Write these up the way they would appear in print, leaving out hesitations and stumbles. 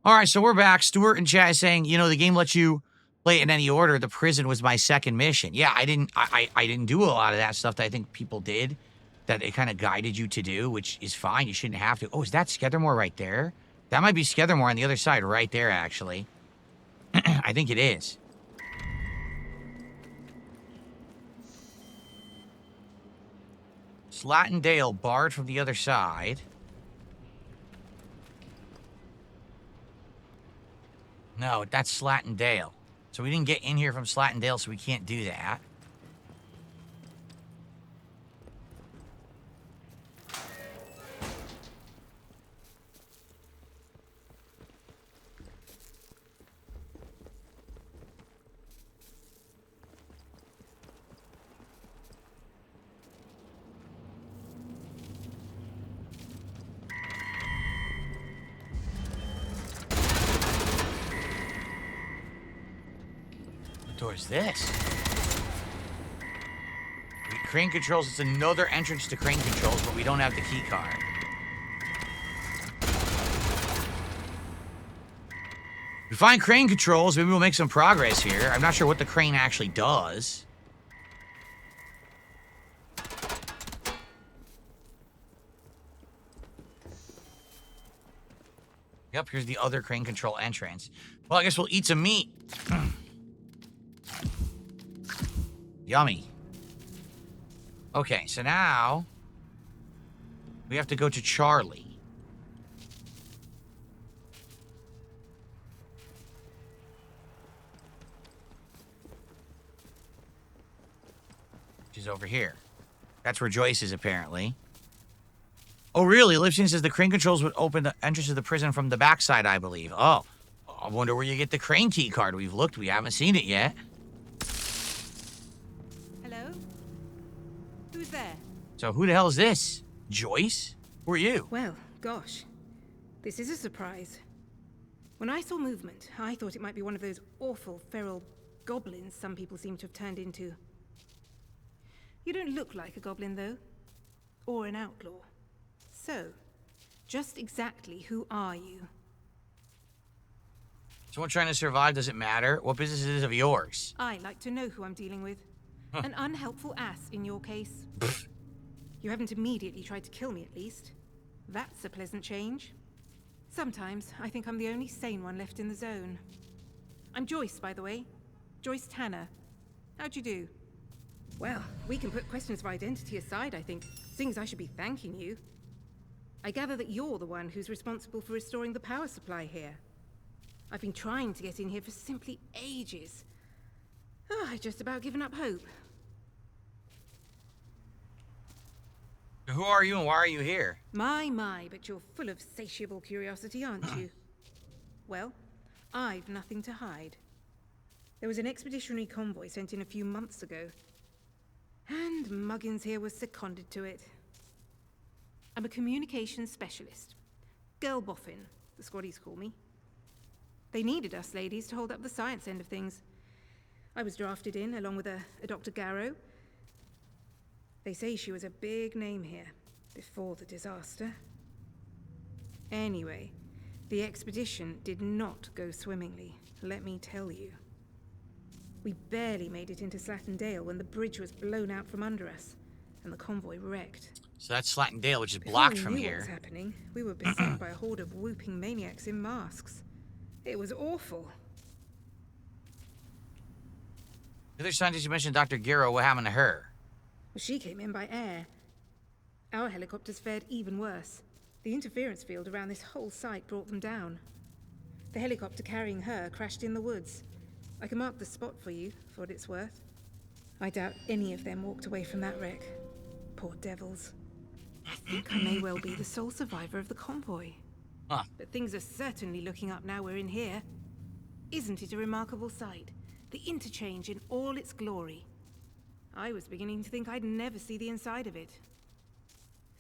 All right, so we're back. Stuart in chat is saying, you know, the game lets you play it in any order. The prison was my second mission. Yeah, I didn't do a lot of that stuff that I think people did, that it kind of guided you to do, which is fine. You shouldn't have to. Oh, is that Skethermore right there? That might be Skethermore on the other side right there, actually. I think it is. Slattendale barred from the other side. No, that's Slattendale. So we didn't get in here from Slattendale, so we can't do that. What door is this? Crane controls. It's another entrance to crane controls, but we don't have the key card. We find crane controls. Maybe we'll make some progress here. I'm not sure what the crane actually does. Yep, here's the other crane control entrance. Well, I guess we'll eat some meat. Yummy. Okay, so now we have to go to Charlie. Which is over here. That's where Joyce is, apparently. Oh, really? Lipson says the crane controls would open the entrance to the prison from the backside, I believe. Oh, I wonder where you get the crane key card. We've looked. We haven't seen it yet. Hello? Who's there? So who the hell is this? Joyce? Who are you? Well, gosh. This is a surprise. When I saw movement, I thought it might be one of those awful feral goblins some people seem to have turned into. You don't look like a goblin, though. Or an outlaw. So, just exactly who are you? Someone trying to survive doesn't matter. What business is it of yours? I like to know who I'm dealing with. An unhelpful ass in your case. You haven't immediately tried to kill me, at least. That's a pleasant change. Sometimes I think I'm the only sane one left in the zone. I'm Joyce, by the way. Joyce Tanner. How'd you do? Well, we can put questions of identity aside, I think. Things I should be thanking you. I gather that you're the one who's responsible for restoring the power supply here. I've been trying to get in here for simply ages. Oh, I've just about given up hope. Who are you and why are you here? My, but you're full of satiable curiosity, aren't you? Well, I've nothing to hide. There was an expeditionary convoy sent in a few months ago. And Muggins here was seconded to it. I'm a communications specialist. Girl boffin, the squaddies call me. They needed us ladies to hold up the science end of things. I was drafted in, along with a Dr. Garrow. They say she was a big name here, before the disaster. Anyway, the expedition did not go swimmingly, let me tell you. We barely made it into Slattendale when the bridge was blown out from under us, and the convoy wrecked. So that's Slattendale, which is blocked from here. What was happening, we were beset by a horde of whooping maniacs in masks. It was awful. The other scientist you mentioned, Dr. Garrow, what happened to her? Well, she came in by air. Our helicopters fared even worse. The interference field around this whole site brought them down. The helicopter carrying her crashed in the woods. I can mark the spot for you, for what it's worth. I doubt any of them walked away from that wreck. Poor devils. I think I may well be the sole survivor of the convoy. Huh. But things are certainly looking up now we're in here. Isn't it a remarkable sight? The interchange in all its glory. I was beginning to think I'd never see the inside of it.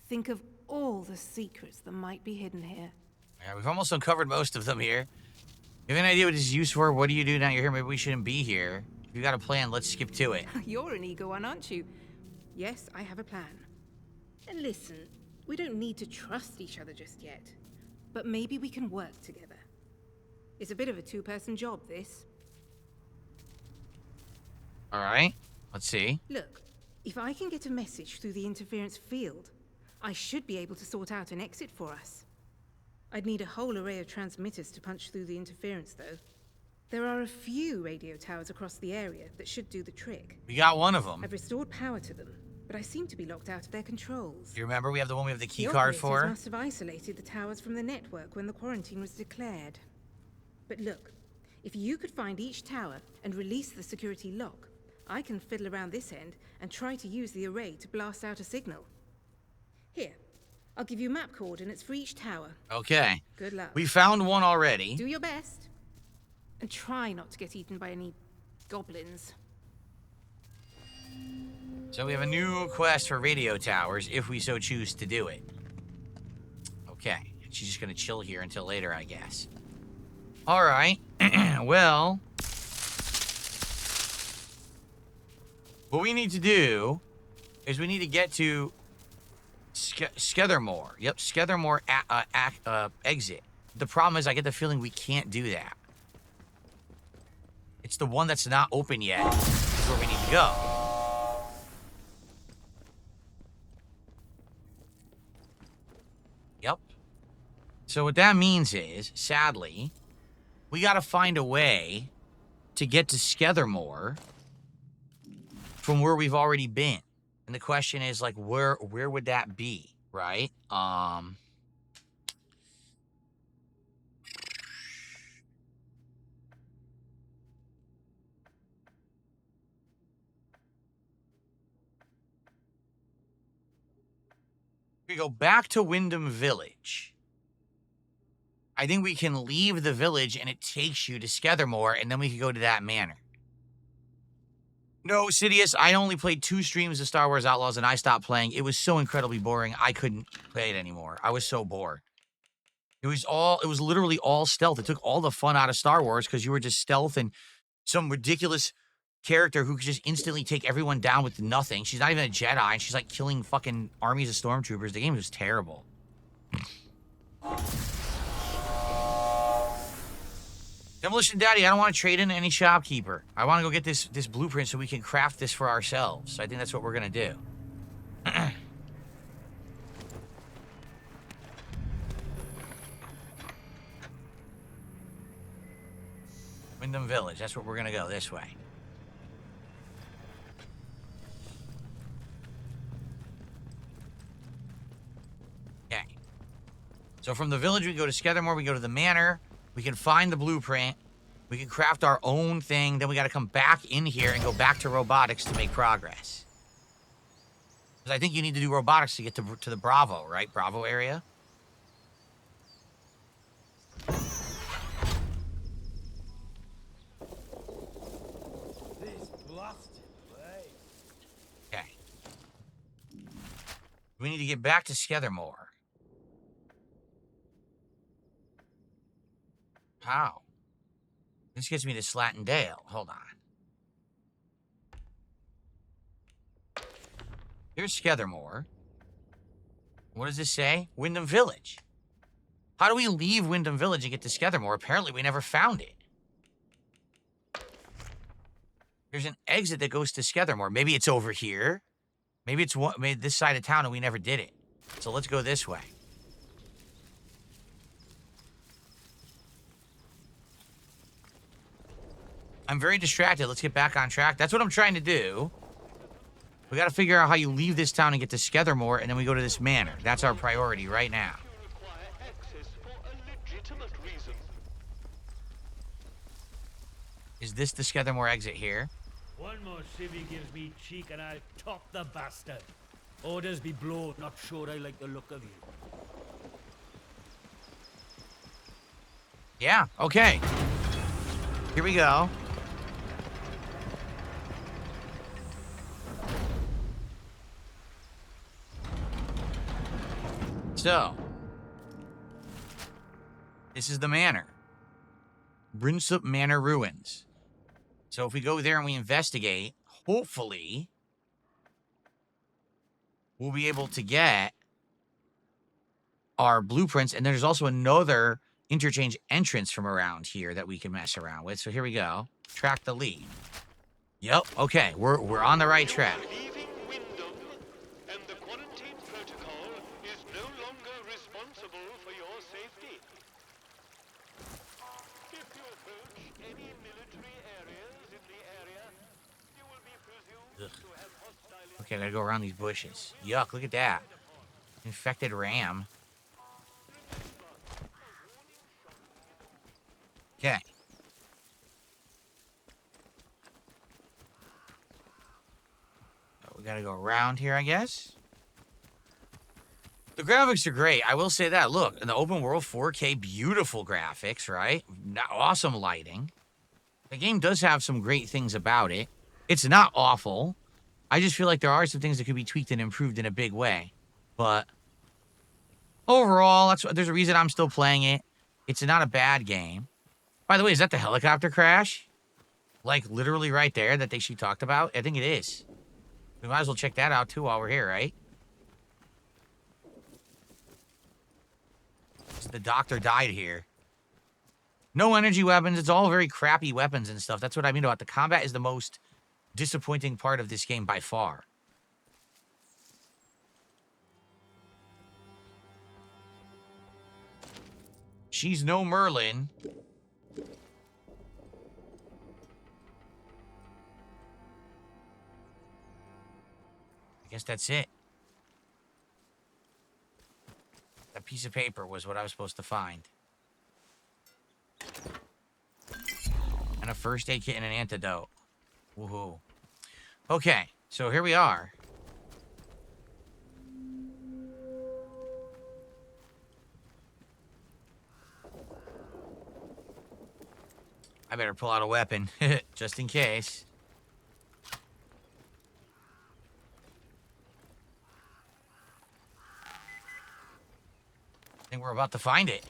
Think of all the secrets that might be hidden here. Yeah, we've almost uncovered most of them here. You have any idea what this is used for? What do you do now you're here? Maybe we shouldn't be here. If you got a plan, let's skip to it. You're an eager one, aren't you? Yes, I have a plan. And listen, we don't need to trust each other just yet. But maybe we can work together. It's a bit of a two-person job, this. All right. Let's see. Look, if I can get a message through the interference field, I should be able to sort out an exit for us. I'd need a whole array of transmitters to punch through the interference, though. There are a few radio towers across the area that should do the trick. We got one of them. I've restored power to them, but I seem to be locked out of their controls. You remember we have the one we have the key The card operators for? must have isolated the towers from the network when the quarantine was declared. But look, if you could find each tower and release the security lock, I can fiddle around this end and try to use the array to blast out a signal. Here, I'll give you map coordinates for each tower. Okay. Good luck. We found one already. Do your best. And try not to get eaten by any goblins. So we have a new quest for radio towers, if we so choose to do it. Okay. She's just going to chill here until later, I guess. All right. Well, what we need to do is we need to get to Skethermore. Yep, Skethermore exit. The problem is I get the feeling we can't do that. It's the one that's not open yet. Is where we need to go. Yep. So what that means is, sadly, we got to find a way to get to Skethermore from where we've already been. And the question is, like, where would that be, right? We go back to Wyndham Village. I think we can leave the village and it takes you to Skethermore, and then we can go to that manor. No, Sidious, I only played 2 streams of Star Wars Outlaws and I stopped playing. It was so incredibly boring. I couldn't play it anymore. I was so bored. It was literally all stealth. It took all the fun out of Star Wars because you were just stealth and some ridiculous character who could just instantly take everyone down with nothing. She's not even a Jedi, and she's like killing fucking armies of stormtroopers. The game was terrible. Demolition Daddy, I don't want to trade in any shopkeeper. I want to go get this blueprint so we can craft this for ourselves. So I think that's what we're gonna do. Wyndham Village, that's where we're gonna go, this way. Okay. So from the village, we go to Skethermore, we go to the manor, we can find the blueprint, we can craft our own thing, then we gotta come back in here and go back to robotics to make progress. Because I think you need to do robotics to get to the Bravo, right? Bravo area? Okay. We need to get back to Skethermore. How? This gets me to Slatin Dale. Hold on. Here's Skethermore. What does this say? Wyndham Village. How do we leave Wyndham Village and get to Skethermore? Apparently, we never found it. There's an exit that goes to Skethermore. Maybe it's over here. Maybe it's this side of town and we never did it. So let's go this way. I'm very distracted. Let's get back on track. That's what I'm trying to do. We got to figure out how you leave this town and get to Skethermore, and then we go to this manor. That's our priority right now. Is this the Skethermore exit here? One more civvy gives me cheek and I'll top the bastard. Orders be blown, not sure I like the look of you. Yeah, okay. Here we go. So, this is the manor. Brinsup Manor Ruins. So if we go there and we investigate, hopefully, we'll be able to get our blueprints. And there's also another interchange entrance from around here that we can mess around with. So here we go. Track the lead. Yep. Okay, we're on the right track. Leaving Wyndham, and the quarantine protocol is no longer responsible for your safety. If you approach any military areas in the area, you will be presumed to have hostile. Okay, I gotta go around these bushes. Yuck! Look at that. Infected ram. Okay. We gotta go around here, I guess. The graphics are great. I will say that. Look, in the open world, 4K, beautiful graphics, right? Awesome lighting. The game does have some great things about it. It's not awful. I just feel like there are some things that could be tweaked and improved in a big way. But overall, there's a reason I'm still playing it. It's not a bad game. By the way, is that the helicopter crash? Like, literally right there that she talked about? I think it is. We might as well check that out, too, while we're here, right? The doctor died here. No energy weapons. It's all very crappy weapons and stuff. That's what I mean about the combat is the most disappointing part of this game by far. She's no Merlin. I guess that's it. That piece of paper was what I was supposed to find. And a first aid kit and an antidote. Woohoo. Okay, so here we are. I better pull out a weapon, just in case. I think we're about to find it.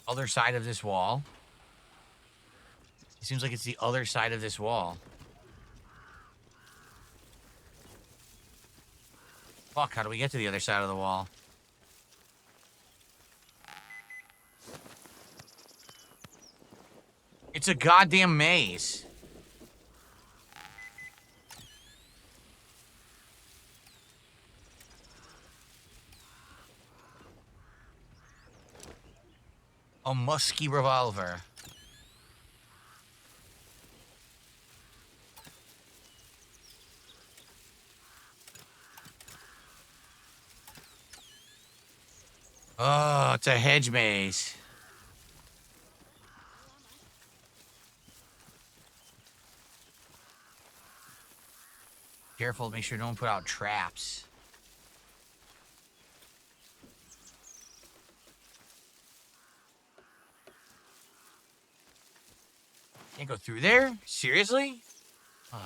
Other side of this wall. It seems like it's the other side of this wall. Fuck, how do we get to the other side of the wall? It's a goddamn maze. A musky revolver. Oh, it's a hedge maze. Careful, make sure don't put out traps. Can't go through there? Seriously? Ugh.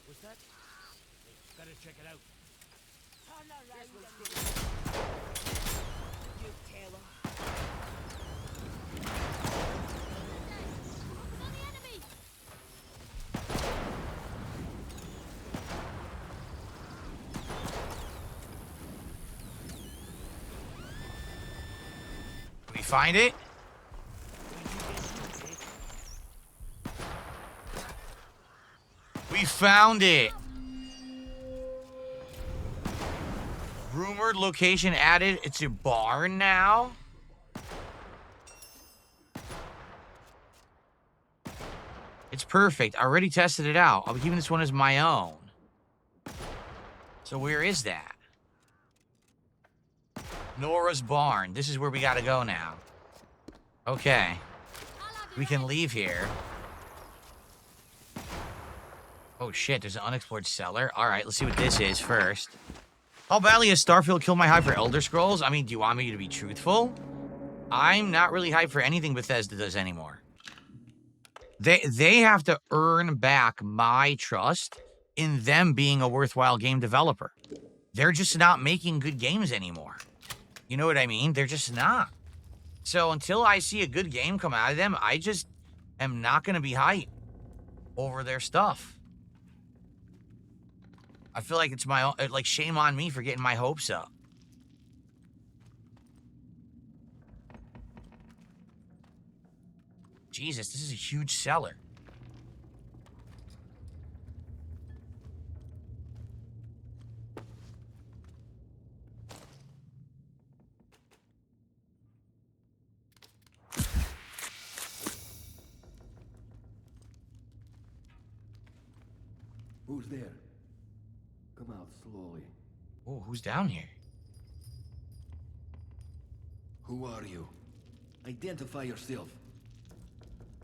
What's that? Gotta check it out. You Taylor. Did we find it? We found it. Rumored location added. It's a barn now. It's perfect. I already tested it out. I'll be keeping this one as my own. So where is that? Nora's barn. This is where we gotta go now. Okay. We can leave here. Oh shit, there's an unexplored cellar. Alright, let's see what this is first. How badly has Starfield killed my hype for Elder Scrolls? I mean, do you want me to be truthful? I'm not really hyped for anything Bethesda does anymore. They have to earn back my trust in them being a worthwhile game developer. They're just not making good games anymore. You know what I mean? They're just not. So until I see a good game come out of them, I just am not going to be hyped over their stuff. I feel like it's my own, like, shame on me for getting my hopes up. Jesus, this is a huge cellar. Who's there? Come out slowly. Oh, who's down here? Who are you? Identify yourself.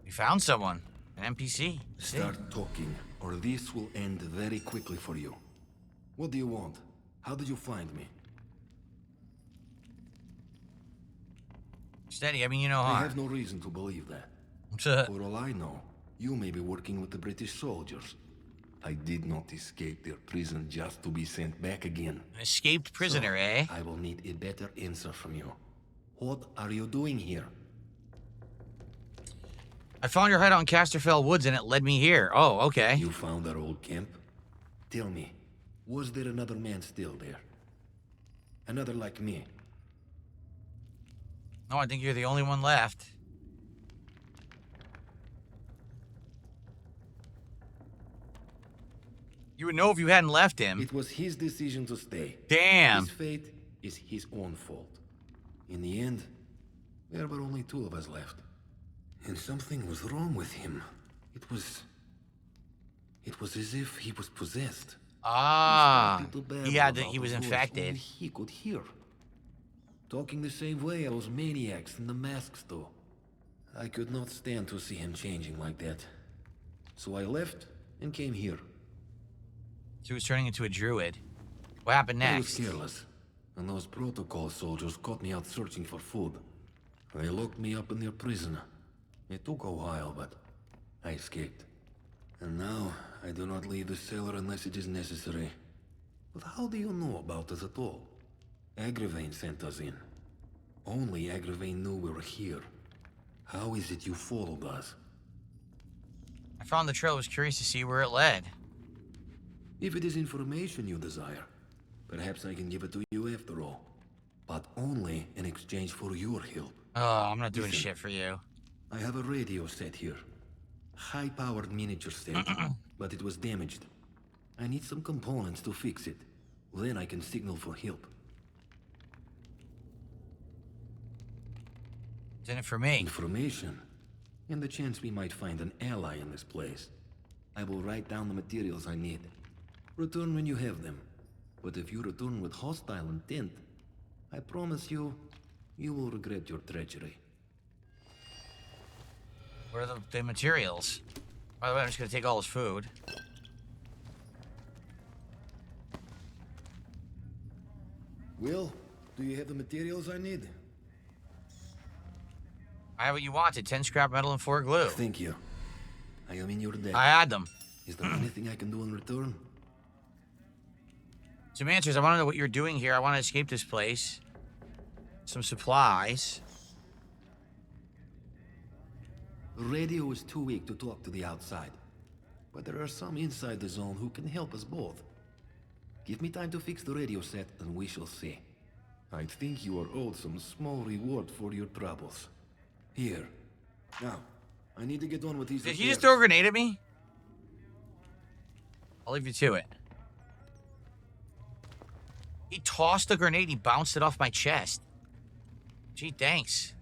We found someone. An NPC. Start talking, or this will end very quickly for you. What do you want? How did you find me? Steady, I mean, you know I how. have no reason to believe that. For all I know, you may be working with the British soldiers. I did not escape their prison just to be sent back again. An escaped prisoner, So, eh? I will need a better answer from you. What are you doing here? I found your hideout in Casterfell Woods and it led me here. Oh, okay. You found our old camp? Tell me, was there another man still there? Another like me? No, I think you're the only one left. You would know if you hadn't left him. It was his decision to stay. Damn. His fate is his own fault. In the end, there were only two of us left. And something was wrong with him. It was as if he was possessed. Ah. He He was infected. only he could hear. Talking the same way those maniacs in the masks do. I could not stand to see him changing like that. So I left and came here. So he was turning into a druid. What happened I was next? careless, and those protocol soldiers caught me out searching for food. They locked me up in their prison. It took a while, but I escaped. And now, I do not leave the cellar unless it is necessary. But how do you know about us at all? Agravain sent us in. Only Agravain knew we were here. How is it you followed us? I found the trail. Was curious to see where it led. If it is information you desire, perhaps I can give it to you after all. But only in exchange for your help. Oh, I'm not doing Listen. shit for you. I have a radio set here. High-powered miniature set, but it was damaged. I need some components to fix it. Then I can signal for help. It's in it for me. Information, and the chance we might find an ally in this place. I will write down the materials I need. Return when you have them. But if you return with hostile intent, I promise you, you will regret your treachery. What are the materials? By the way, I'm just gonna take all his food. Will, do you have the materials I need? I have what you wanted. 10 scrap metal and 4 glue. Thank you. I am in your debt. I had them. Is there anything I can do in return? Some answers. I want to know what you're doing here. I want to escape this place. Some supplies. The radio is too weak to talk to the outside. But there are some inside the zone who can help us both. Give me time to fix the radio set and we shall see. I think you are owed some small reward for your troubles. Here. Now, I need to get on with these Did he just repairs. throw a grenade at me? I'll leave you to it. He tossed a grenade. He bounced it off my chest. Gee, thanks.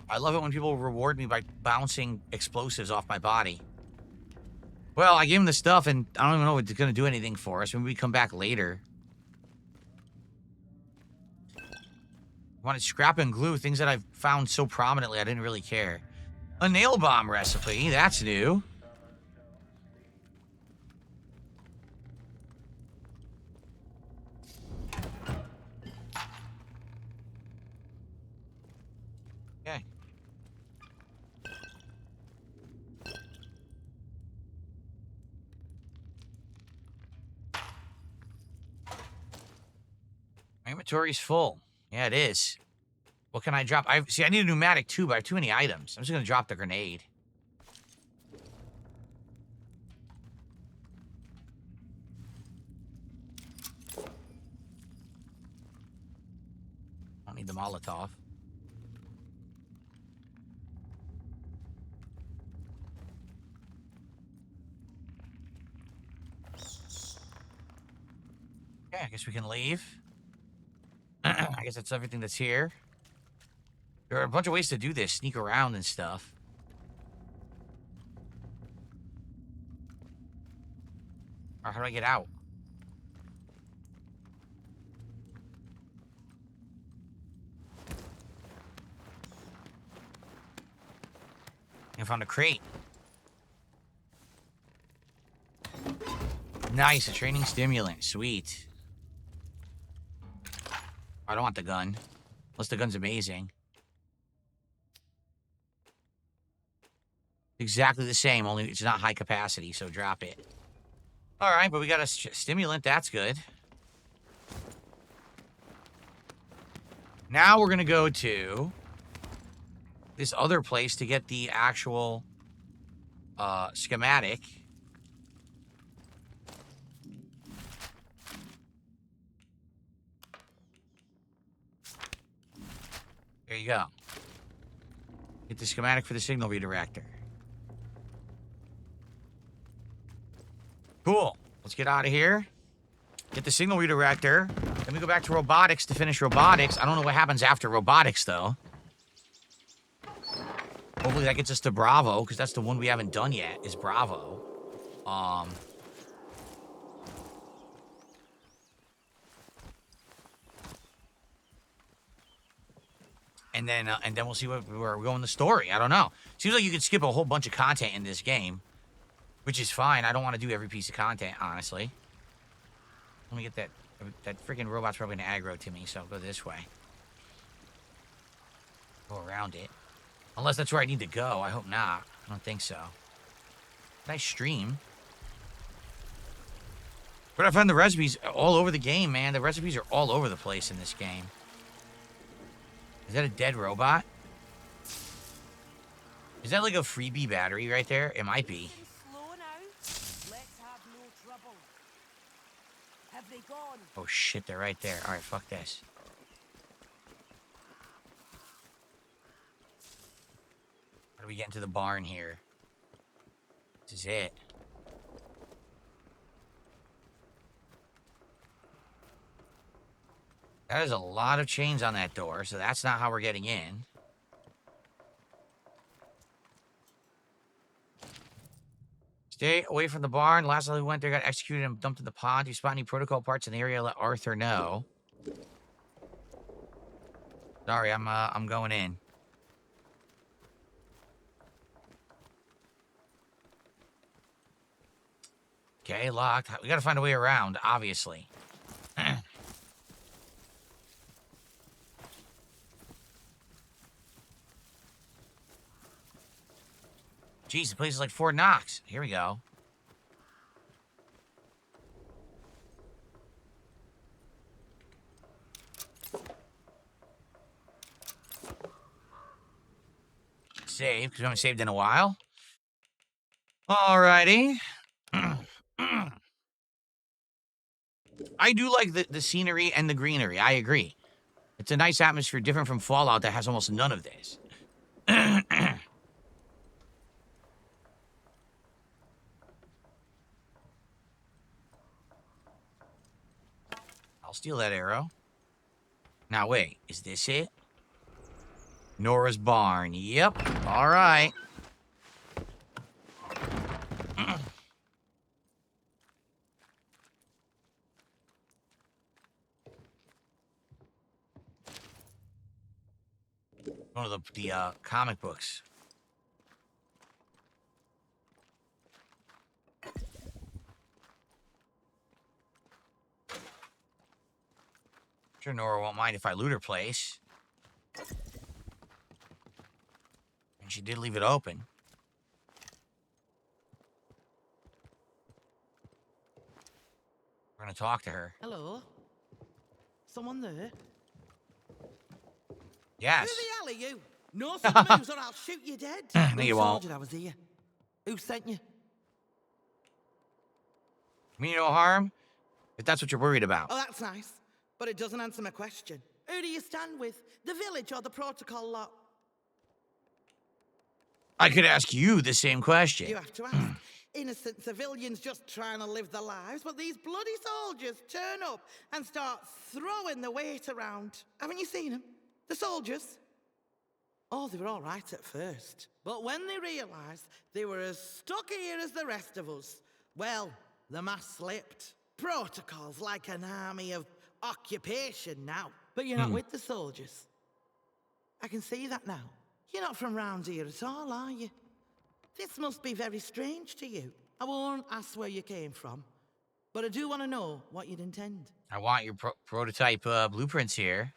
I love it when people reward me by bouncing explosives off my body. Well, I gave him the stuff, and I don't even know if it's going to do anything for us. Maybe we come back later. Wanted scrap and glue, things that I've found so prominently I didn't really care. A nail bomb recipe, that's new. Okay. My inventory's full. Yeah, it is. What can I drop? I need a pneumatic too, but I have too many items. I'm just gonna drop the grenade. I don't need the Molotov. Okay, I guess we can leave. I guess that's everything that's here. There are a bunch of ways to do this. Sneak around and stuff. Or how do I get out? I found a crate. Nice, a training stimulant. Sweet. I don't want the gun. Unless the gun's amazing. Exactly the same, only it's not high capacity, so drop it. Alright, but we got a stimulant. That's good. Now we're going to go to this other place to get the actual schematic. There you go. Get the schematic for the signal redirector. Cool. Let's get out of here. Get the signal redirector. Then we go back to robotics to finish robotics. I don't know what happens after robotics, though. Hopefully that gets us to Bravo, because that's the one we haven't done yet, is Bravo. And then we'll see where we're going in the story. I don't know. Seems like you could skip a whole bunch of content in this game, which is fine. I don't want to do every piece of content, honestly. Let me get that. That freaking robot's probably going to aggro to me, so I'll go this way. Go around it. Unless that's where I need to go. I hope not. I don't think so. Nice stream. But I found the recipes all over the game, man. The recipes are all over the place in this game. Is that a dead robot? Is that like a freebie battery right there? It might be. Oh shit, they're right there. Alright, fuck this. How do we get into the barn here? This is it. That is a lot of chains on that door, so that's not how we're getting in. Stay away from the barn. Last time we went there, got executed and dumped in the pond. If you spot any protocol parts in the area, let Arthur know. Sorry, I'm going in. Okay, locked. We gotta find a way around, obviously. Jeez, the place is like Fort Knox. Here we go. Save, because we haven't saved in a while. Alrighty. I do like the scenery and the greenery. I agree. It's a nice atmosphere, different from Fallout that has almost none of this. I'll steal that arrow. Now, wait. Is this it? Nora's barn. Yep. All right. One of the comic books. Sure, Nora won't mind if I loot her place. And she did leave it open. We're gonna talk to her. Hello? Someone there? Yes. Who the hell are you? No sudden moves or I'll shoot you dead. No, you won't. I was here. Who sent you? Mean no harm, if that's what you're worried about. Oh, that's nice. But it doesn't answer my question. Who do you stand with? The village or the protocol lot? I could ask you the same question. You have to ask. Innocent civilians just trying to live their lives, but these bloody soldiers turn up and start throwing the weight around. Haven't you seen them? The soldiers? Oh, they were all right at first. But when they realised they were as stuck here as the rest of us, well, the mask slipped. Protocol's like an army of occupation now. But you're not with the soldiers. I can see that now. You're not from round here at all, are you? This must be very strange to you. I won't ask where you came from, but I do want to know what you'd intend. I want your prototype blueprints here.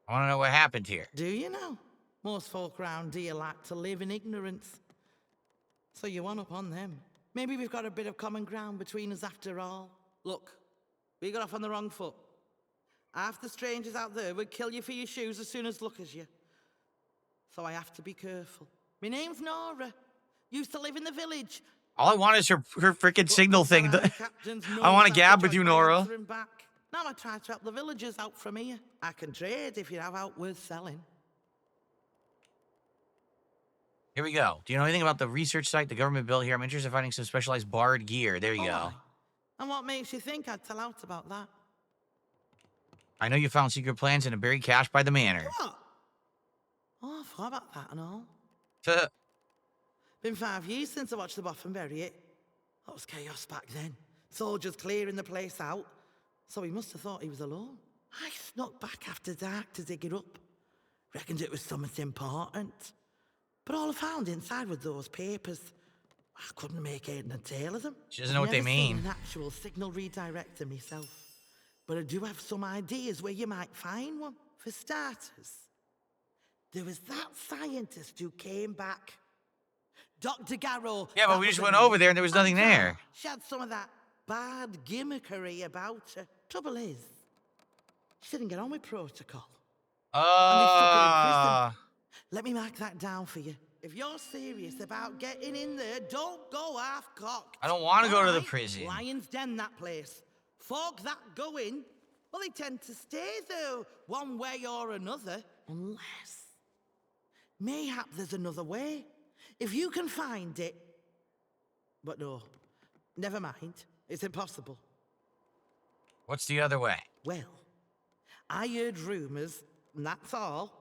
I want to know what happened here. Do you know? Most folk round here like to live in ignorance. So you want up on them. Maybe we've got a bit of common ground between us after all. Look, we got off on the wrong foot. Half the strangers out there would kill you for your shoes as soon as look as you. So I have to be careful. My name's Nora. Used to live in the village. All I want is her freaking signal thing. I want to gab with you, Nora. Now I try to help the villagers out from here. I can trade if you have out worth selling. Here we go. Do you know anything about the research site the government built here? I'm interested in finding some specialized barred gear. There you go. Aye. And what makes you think I'd tell out about that? I know you found secret plans in a buried cache by the manor. What? Oh, I forgot about that and all. Tuh. Been 5 years since I watched the Boffin bury it. That was chaos back then. Soldiers clearing the place out. So he must have thought he was alone. I snuck back after dark to dig it up. Reckoned it was something important. But all I found inside were those papers. I couldn't make head and tail of them. She doesn't know what they Never mean. seen an actual signal redirector myself. But I do have some ideas where you might find one. For starters, there was that scientist who came back. Dr. Garrow. Yeah, but that we was just her went name. over there and there was nothing And, there. She had some of that bad gimmickry about her. Trouble is, she didn't get on with protocol. And they stuck her in prison. Let me mark that down for you. If you're serious about getting in there, don't go half-cocked. I don't want to go to the Alright? prison. Lion's Den, that place. Folk that go in, well, they tend to stay there one way or another. Unless, mayhap there's another way. If you can find it. But no, never mind. It's impossible. What's the other way? Well, I heard rumours, and that's all,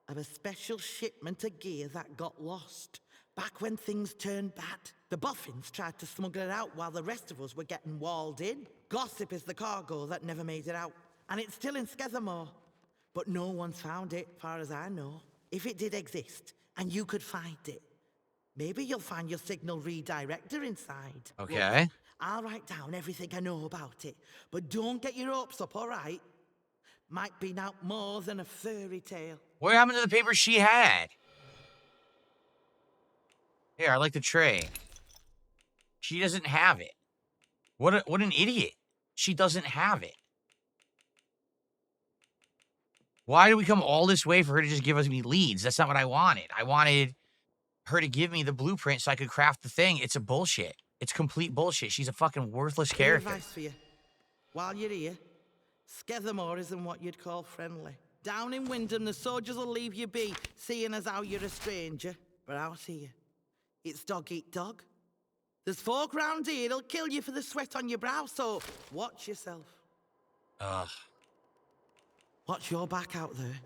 of a special shipment of gear that got lost. Back when things turned bad, the Boffins tried to smuggle it out while the rest of us were getting walled in. Gossip is the cargo that never made it out. And it's still in Skethermore. But no one's found it, far as I know. If it did exist, and you could find it, maybe you'll find your signal redirector inside. Okay. Look, I'll write down everything I know about it. But don't get your hopes up, all right? Might be now more than a fairy tale. What happened to the paper she had? Here, I like the tray. She doesn't have it. What an idiot. She doesn't have it. Why did we come all this way for her to just give us leads? That's not what I wanted. I wanted her to give me the blueprint so I could craft the thing. It's a bullshit. It's complete bullshit. She's a fucking worthless character. Advice for you. While you're here, Skethermore isn't what you'd call friendly. Down in Wyndham, the soldiers will leave you be, seeing as how you're a stranger. But out here, it's dog eat dog. There's folk round here that'll kill you for the sweat on your brow, so watch yourself. Ugh. Watch your back out there.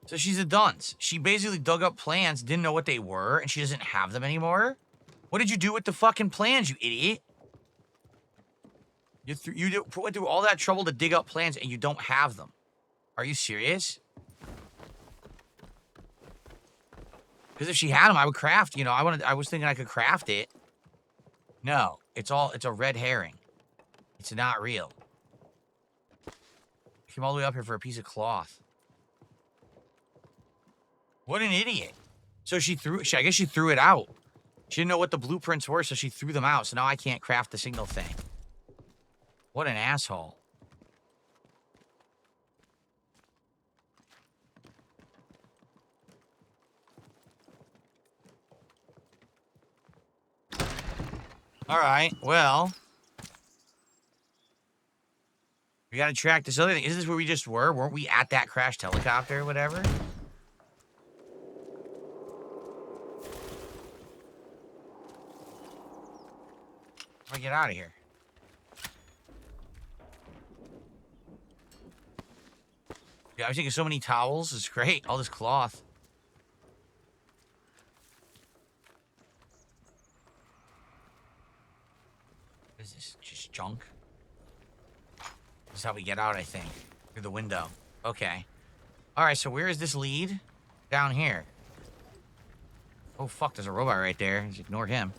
So she's a dunce. She basically dug up plans, didn't know what they were, and she doesn't have them anymore? What did you do with the fucking plans, you idiot? You went through all that trouble to dig up plans and you don't have them. Are you serious? Because if she had them, I would craft, you know, I was thinking I could craft it. No, it's a red herring. It's not real. I came all the way up here for a piece of cloth. What an idiot. So I guess she threw it out. She didn't know what the blueprints were, so she threw them out. So now I can't craft a single thing. What an asshole. All right, well. We gotta track this other thing. Is this where we just were? Weren't we at that crashed helicopter or whatever? How do I get out of here? Yeah, I was taking so many towels. It's great. All this cloth. What is this? Just junk? This is how we get out, I think. Through the window. Okay. Alright, so where is this lead? Down here. Oh, fuck. There's a robot right there. Just ignore him.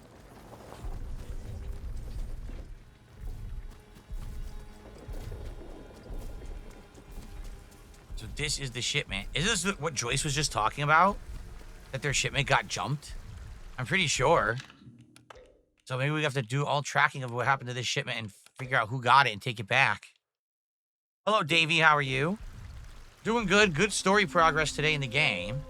So this is the shipment. Is this what Joyce was just talking about? That their shipment got jumped? I'm pretty sure. So maybe we have to do all tracking of what happened to this shipment and figure out who got it and take it back. Hello, Davey. How are you? Doing good. Good story progress today in the game.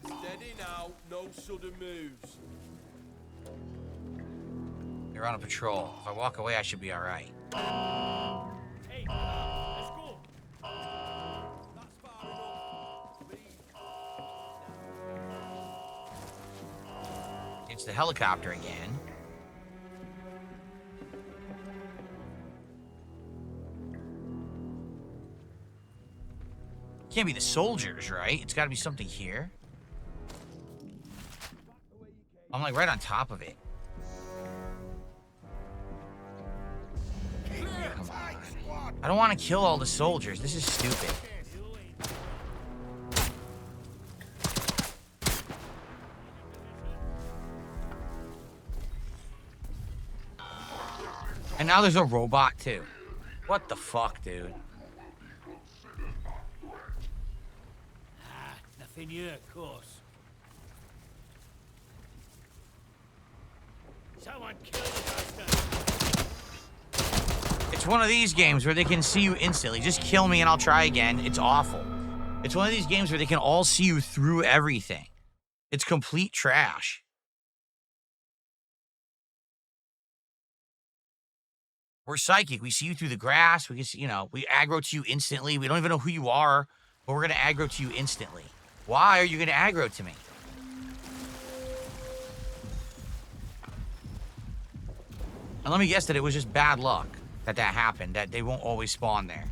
Steady now. No sudden moves. They're on a patrol. If I walk away, I should be all right. Hey, let's go. That's far enough. It's the helicopter again. Can't be the soldiers, right? It's got to be something here. I'm like right on top of it. Come on. I don't want to kill all the soldiers. This is stupid. And now there's a robot too. What the fuck, dude? Nothing here, of course. Someone kill the bastard. It's one of these games where they can see you instantly. Just kill me and I'll try again. It's awful. It's one of these games where they can all see you through everything. It's complete trash. We're psychic. We see you through the grass. We can see, you know, we aggro to you instantly. We don't even know who you are, but we're going to aggro to you instantly. Why are you going to aggro to me? And let me guess that it was just bad luck that happened, that they won't always spawn there.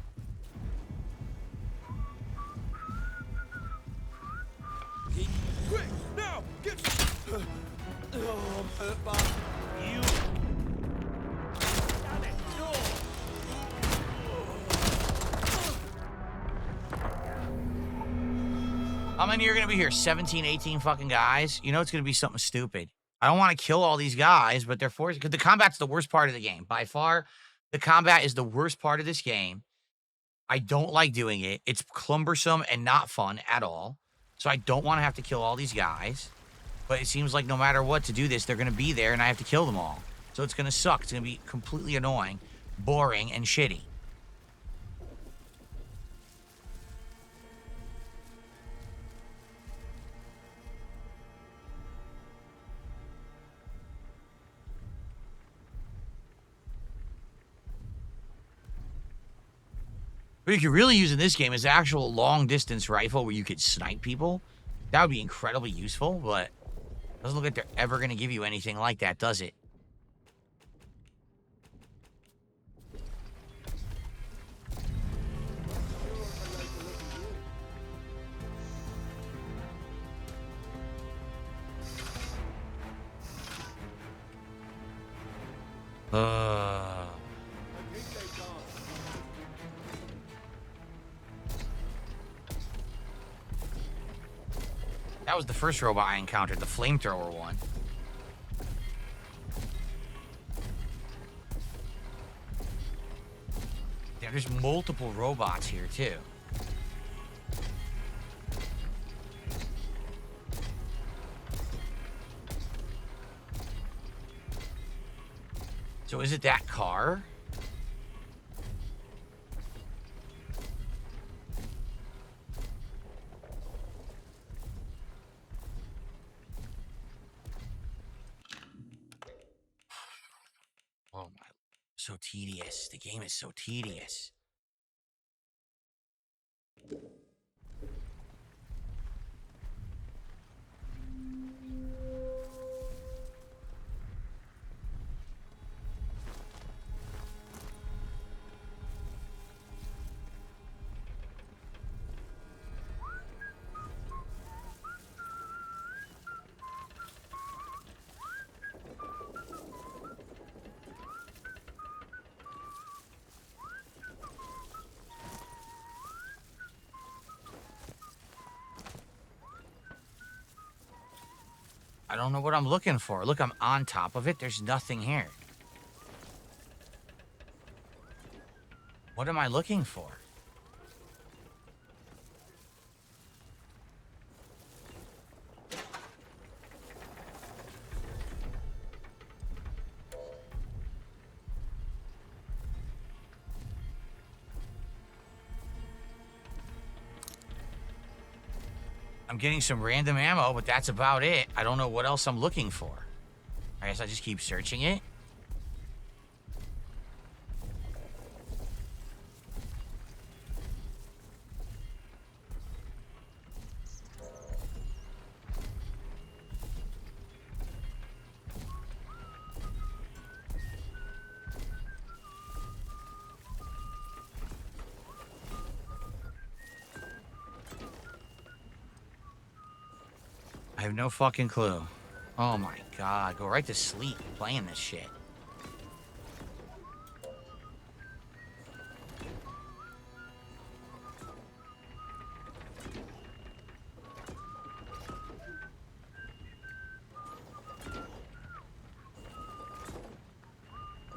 Quick, now, get. Oh, I'm hurt bad. You. Damn it, no. How many are going to be here? 17, 18 fucking guys? You know it's going to be something stupid. I don't want to kill all these guys, but they're forced, because the combat's the worst part of the game. By far, the combat is the worst part of this game. I don't like doing it. It's cumbersome and not fun at all. So I don't want to have to kill all these guys. But it seems like no matter what to do this, they're going to be there and I have to kill them all. So it's going to suck. It's going to be completely annoying, boring, and shitty. What you could really use in this game is the actual long-distance rifle where you could snipe people. That would be incredibly useful, but it doesn't look like they're ever going to give you anything like that, does it? I think they can't. That was the first robot I encountered, the flamethrower one. Yeah, there's multiple robots here, too. So is it that car? Oh my, so tedious. The game is so tedious. I don't know what I'm looking for. Look, I'm on top of it. There's nothing here. What am I looking for? I'm getting some random ammo, but that's about it. I don't know what else I'm looking for. I guess I just keep searching it. I have no fucking clue. Oh my god, go right to sleep playing this shit.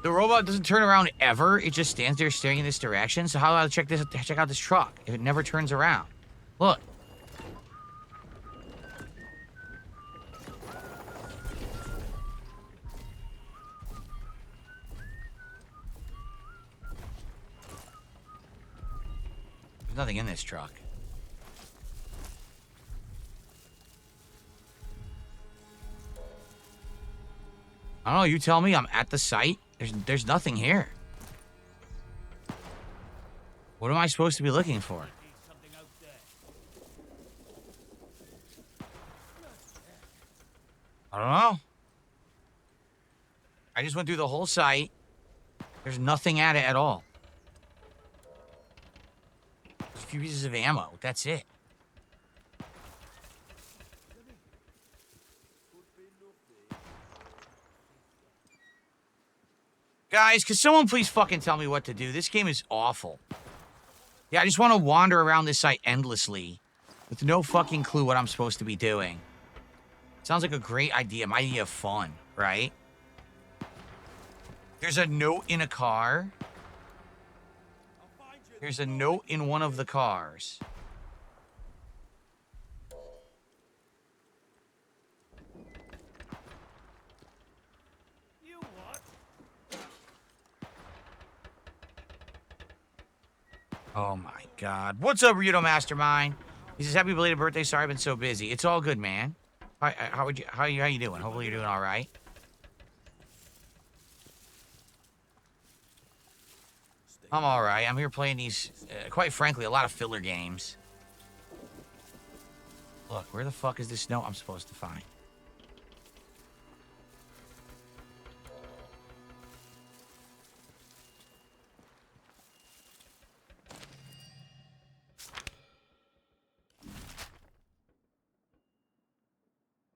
The robot doesn't turn around ever. It just stands there staring in this direction. So how do I check out this truck if it never turns around? Look. There's nothing in this truck. I don't know, you tell me. I'm at the site. There's nothing here. What am I supposed to be looking for? Something out there. I don't know. I just went through the whole site. There's nothing at it at all. There's a few pieces of ammo. That's it. Guys, could someone please fucking tell me what to do? This game is awful. Yeah, I just want to wander around this site endlessly with no fucking clue what I'm supposed to be doing. Sounds like a great idea. My idea of fun, right? There's a note in a car. There's a note in one of the cars. You what? Oh my god. What's up, Rito Mastermind? He says, happy belated birthday. Sorry I've been so busy. It's all good, man. How you doing? Hopefully you're doing all right. I'm all right. I'm here playing these, quite frankly, a lot of filler games. Look, where the fuck is this note I'm supposed to find?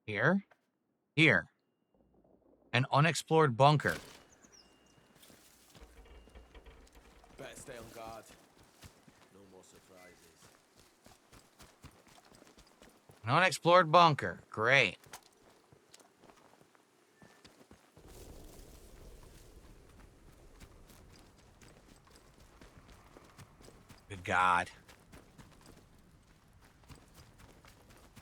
Here? Here. An unexplored bunker. Better stay on guard. No more surprises. An unexplored bunker. Great. Good God.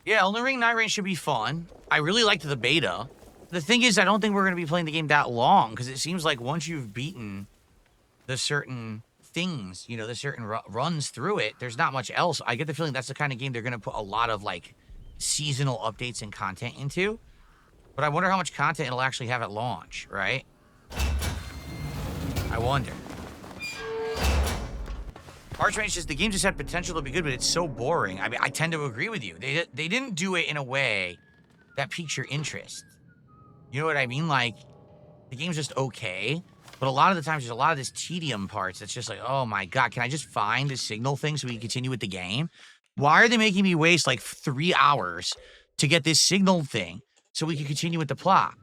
Yeah, Elden Ring Night Rain should be fun. I really liked the beta. The thing is, I don't think we're going to be playing the game that long, because it seems like once you've beaten the certain things, you know, the certain runs through it, there's not much else. I get the feeling that's the kind of game they're going to put a lot of, like, seasonal updates and content into. But I wonder how much content it'll actually have at launch, right? I wonder. Archmage says the game just had potential to be good, but it's so boring. I mean, I tend to agree with you. They didn't do it in a way that piques your interest. You know what I mean? Like, the game's just okay, but a lot of the times there's a lot of this tedium parts that's just like, oh my God, can I just find the signal thing so we can continue with the game? Why are they making me waste like 3 hours to get this signal thing so we can continue with the plot?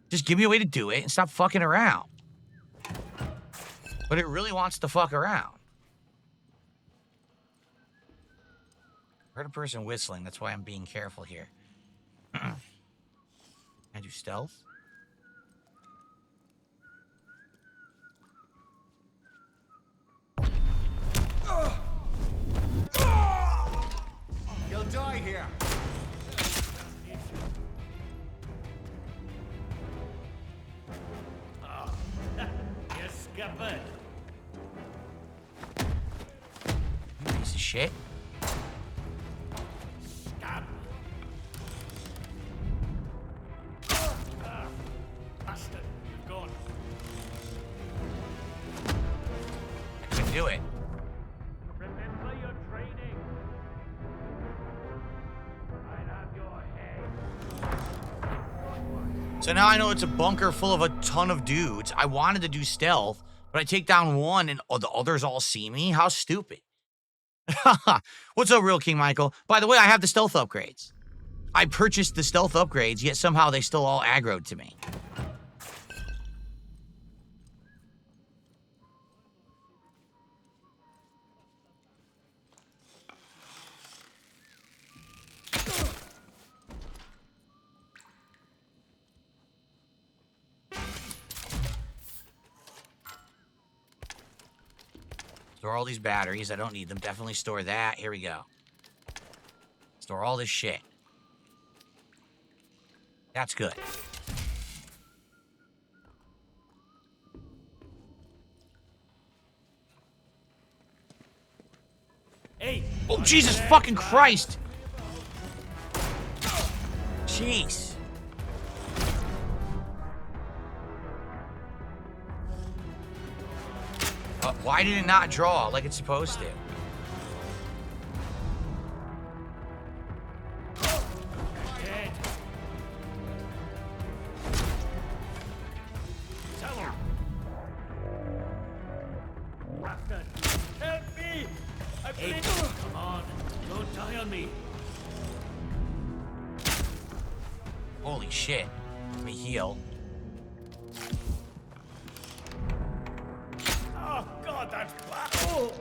Just give me a way to do it and stop fucking around. But it really wants to fuck around. I heard a person whistling, that's why I'm being careful here. Can I do stealth? You'll die here. Oh, you're scuppered. Piece of shit. Scab. Bastard, you've gone. I couldn't do it. Remember your training. I'll have your head. So now I know it's a bunker full of a ton of dudes. I wanted to do stealth, but I take down one and the others all see me? How stupid. What's up, Real King Michael? By the way, I have the stealth upgrades. I purchased the stealth upgrades, yet somehow they still all aggroed to me. Store all these batteries. I don't need them. Definitely store that. Here we go. Store all this shit. That's good. Hey! Oh, Jesus fucking Christ! Jeez. Why did it not draw like it's supposed to? Dead. Tell Bastard! Help me! Hey, come on! Don't die on me! Holy shit. Let me heal. Oh God, that's bad! Oh!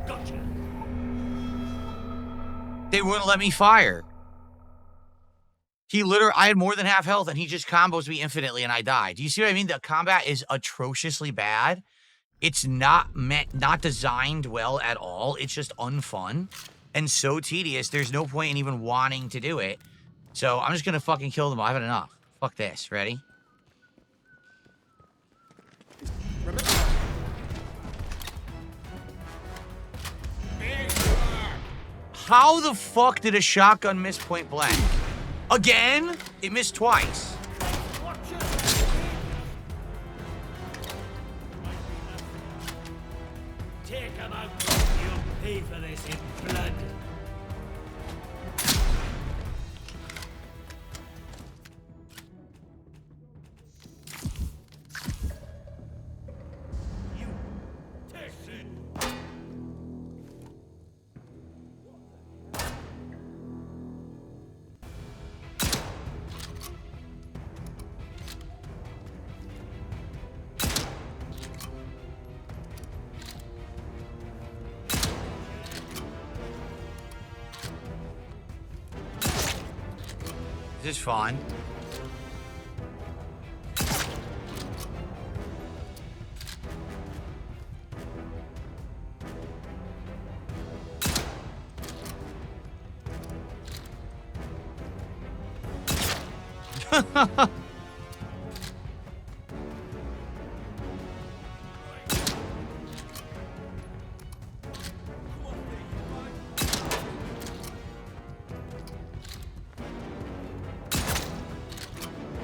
Gotcha! They wouldn't let me fire. He literally, I had more than half health and he just combos me infinitely and I died. Do you see what I mean? The combat is atrociously bad. It's not designed well at all. It's just unfun and so tedious. There's no point in even wanting to do it. So I'm just going to fucking kill them all. I've had enough. Fuck this. Ready? How the fuck did a shotgun miss point blank? Again? It missed twice. Take him out. You'll pay for this in blood. You take it. This is fun.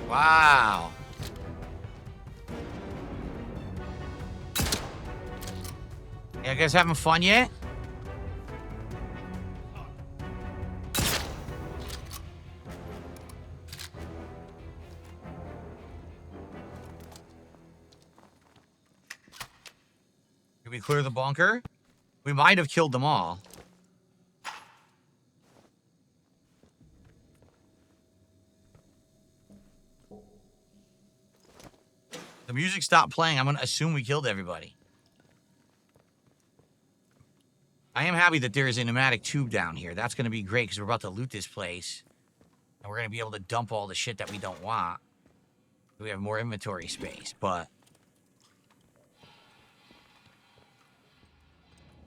Wow. You guys having fun yet? Did we clear the bunker? We might have killed them all. The music stopped playing. I'm going to assume we killed everybody. I am happy that there is a pneumatic tube down here. That's going to be great because we're about to loot this place. And we're going to be able to dump all the shit that we don't want. We have more inventory space, but...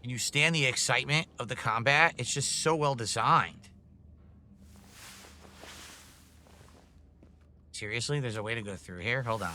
Can you stand the excitement of the combat? It's just so well designed. Seriously? There's a way to go through here? Hold on.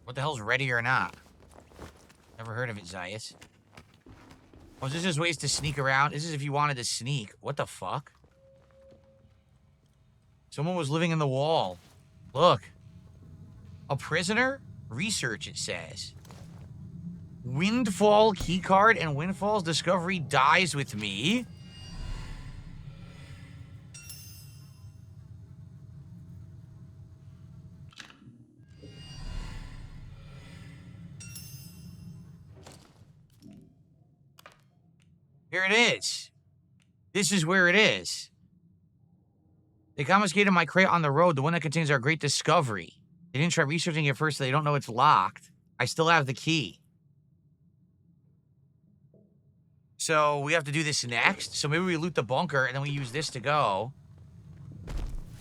What the hell's ready or not? Never heard of it, Zayas. Oh, is this just ways to sneak around? This is if you wanted to sneak. What the fuck? Someone was living in the wall. Look. A prisoner? Research, it says. Windfall keycard and Windfall's discovery dies with me. Here it is. This is where it is. They confiscated my crate on the road, the one that contains our great discovery. They didn't try researching it first, so they don't know it's locked. I still have the key. So we have to do this next. So maybe we loot the bunker, and then we use this to go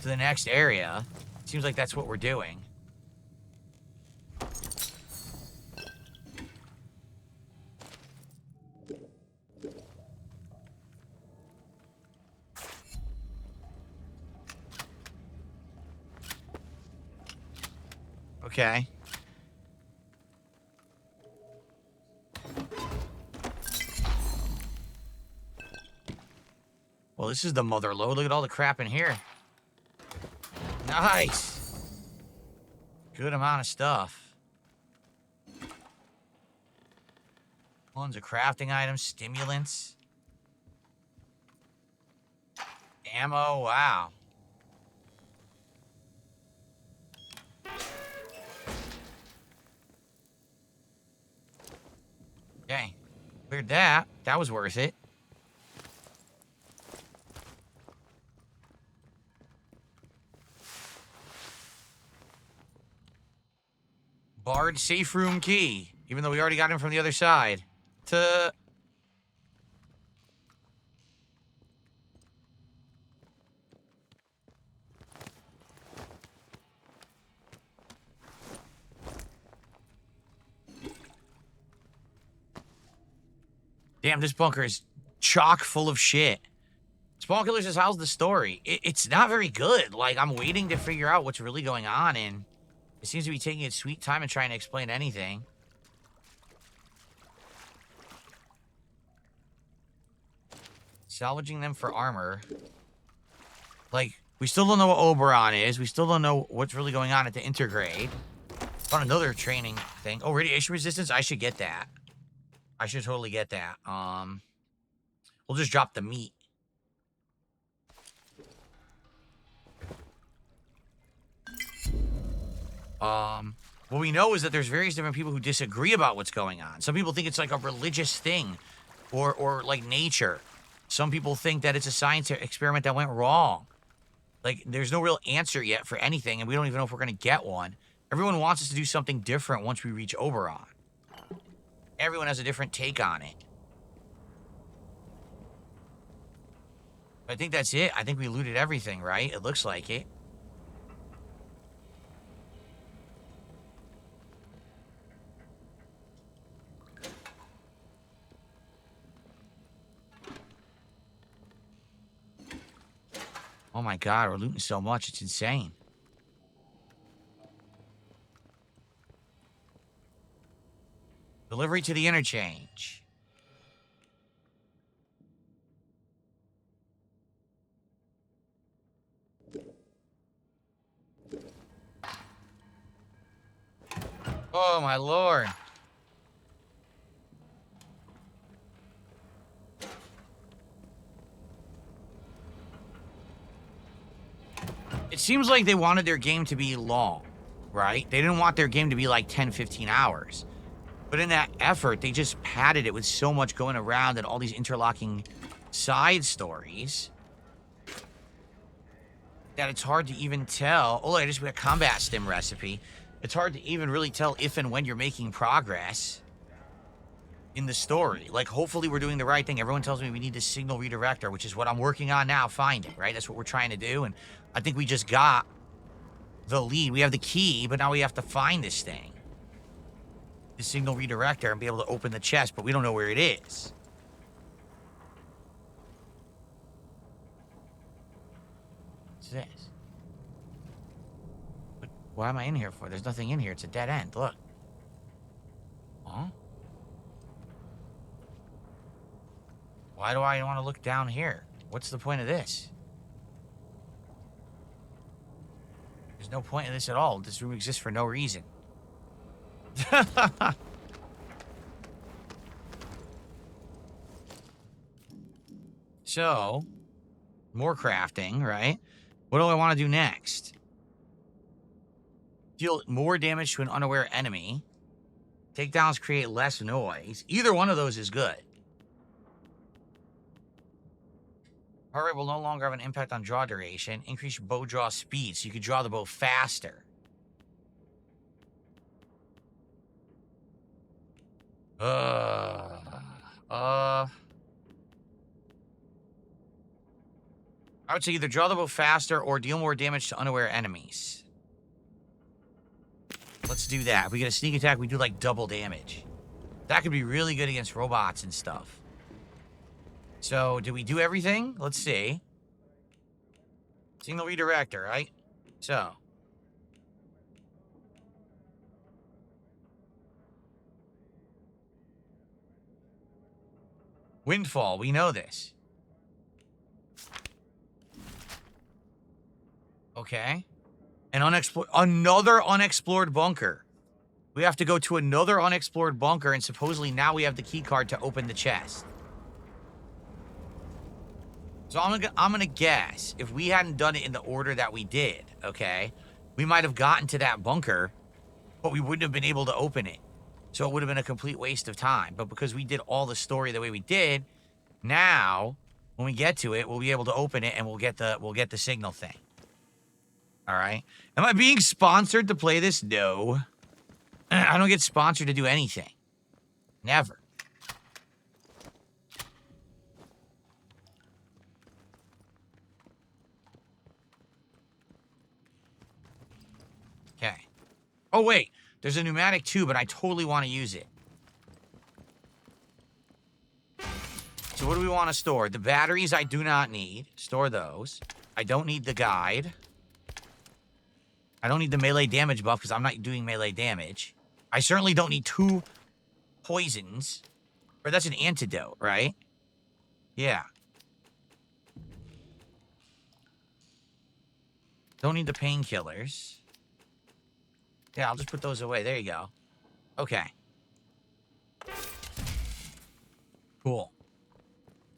to the next area. Seems like that's what we're doing. Okay. Well, this is the mother lode. Look at all the crap in here. Nice. Good amount of stuff. Tons of crafting items, stimulants. Ammo, wow. Okay, cleared that. That was worth it. Barred safe room key, even though we already got him from the other side. Damn, this bunker is chock full of shit. Spawn Killer says, how's the story? It's not very good. Like, I'm waiting to figure out what's really going on, and it seems to be taking its sweet time and trying to explain anything. Salvaging them for armor. Like, we still don't know what Oberon is. We still don't know what's really going on at the intergrade. Found another training thing. Oh, radiation resistance? I should get that. I should totally get that. We'll just drop the meat. What we know is that there's various different people who disagree about what's going on. Some people think it's like a religious thing or like nature. Some people think that it's a science experiment that went wrong. Like, there's no real answer yet for anything, and we don't even know if we're going to get one. Everyone wants us to do something different once we reach Oberon. Everyone has a different take on it. I think that's it. I think we looted everything, right? It looks like it. Oh my god, we're looting so much, it's insane. Delivery to the interchange. Oh my lord. It seems like they wanted their game to be long, right? They didn't want their game to be like 10, 15 hours. But in that effort, they just padded it with so much going around and all these interlocking side stories that it's hard to even tell. Oh, look, I just got a combat stim recipe. It's hard to even really tell if and when you're making progress in the story. Like, hopefully we're doing the right thing. Everyone tells me we need this signal redirector, which is what I'm working on now, finding, right? That's what we're trying to do. And I think we just got the lead. We have the key, but now we have to find this thing. The signal redirector and be able to open the chest, but we don't know where it is. What's this? But why am I in here for? There's nothing in here. It's a dead end. Look. Huh? Why do I want to look down here? What's the point of this? There's no point in this at all. This room exists for no reason. So, more crafting, right? What do I want to do next? Deal more damage to an unaware enemy. Takedowns create less noise. Either one of those is good. Heart rate will no longer have an impact on draw duration. Increase your bow draw speed, so you can draw the bow faster. I would say either draw the bow faster or deal more damage to unaware enemies. Let's do that. If we get a sneak attack, we do like double damage. That could be really good against robots and stuff. So, did we do everything? Let's see. Signal redirector, right? So. Windfall, we know this. Okay. Another unexplored bunker. We have to go to another unexplored bunker, and supposedly now we have the key card to open the chest. So I'm gonna guess, if we hadn't done it in the order that we did, okay, we might have gotten to that bunker, but we wouldn't have been able to open it. So it would have been a complete waste of time. But because we did all the story the way we did, now when we get to it, we'll be able to open it and we'll get the signal thing. All right. Am I being sponsored to play this? No. I don't get sponsored to do anything. Never. Okay. Oh, wait. There's a pneumatic too, but I totally want to use it. So what do we want to store? The batteries I do not need. Store those. I don't need the guide. I don't need the melee damage buff because I'm not doing melee damage. I certainly don't need 2 poisons. Or that's an antidote, right? Yeah. Don't need the painkillers. Yeah, I'll just put those away. There you go. Okay. Cool.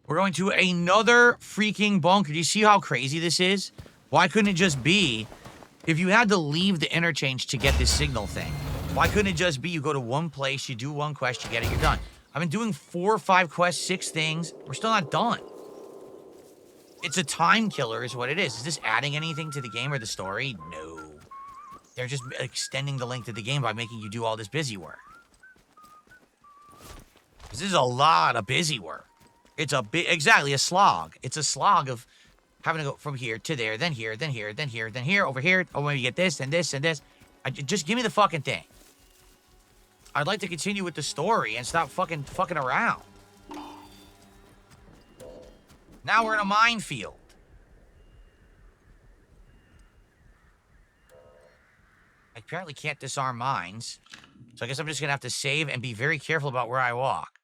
We're going to another freaking bunker. Do you see how crazy this is? Why couldn't it just be, if you had to leave the interchange to get this signal thing, why couldn't it just be you go to one place, you do one quest, you get it, you're done? I've been doing 4 or 5 quests, 6 things. We're still not done. It's a time killer is what it is. Is this adding anything to the game or the story? No. They're just extending the length of the game by making you do all this busy work. This is a lot of busy work. It's exactly a slog. It's a slog of having to go from here to there, then here, then here, then here, then here, over here. Oh, maybe get this and this and this. Just give me the fucking thing. I'd like to continue with the story and stop fucking around. Now we're in a minefield. I apparently can't disarm mines. So I guess I'm just going to have to save and be very careful about where I walk.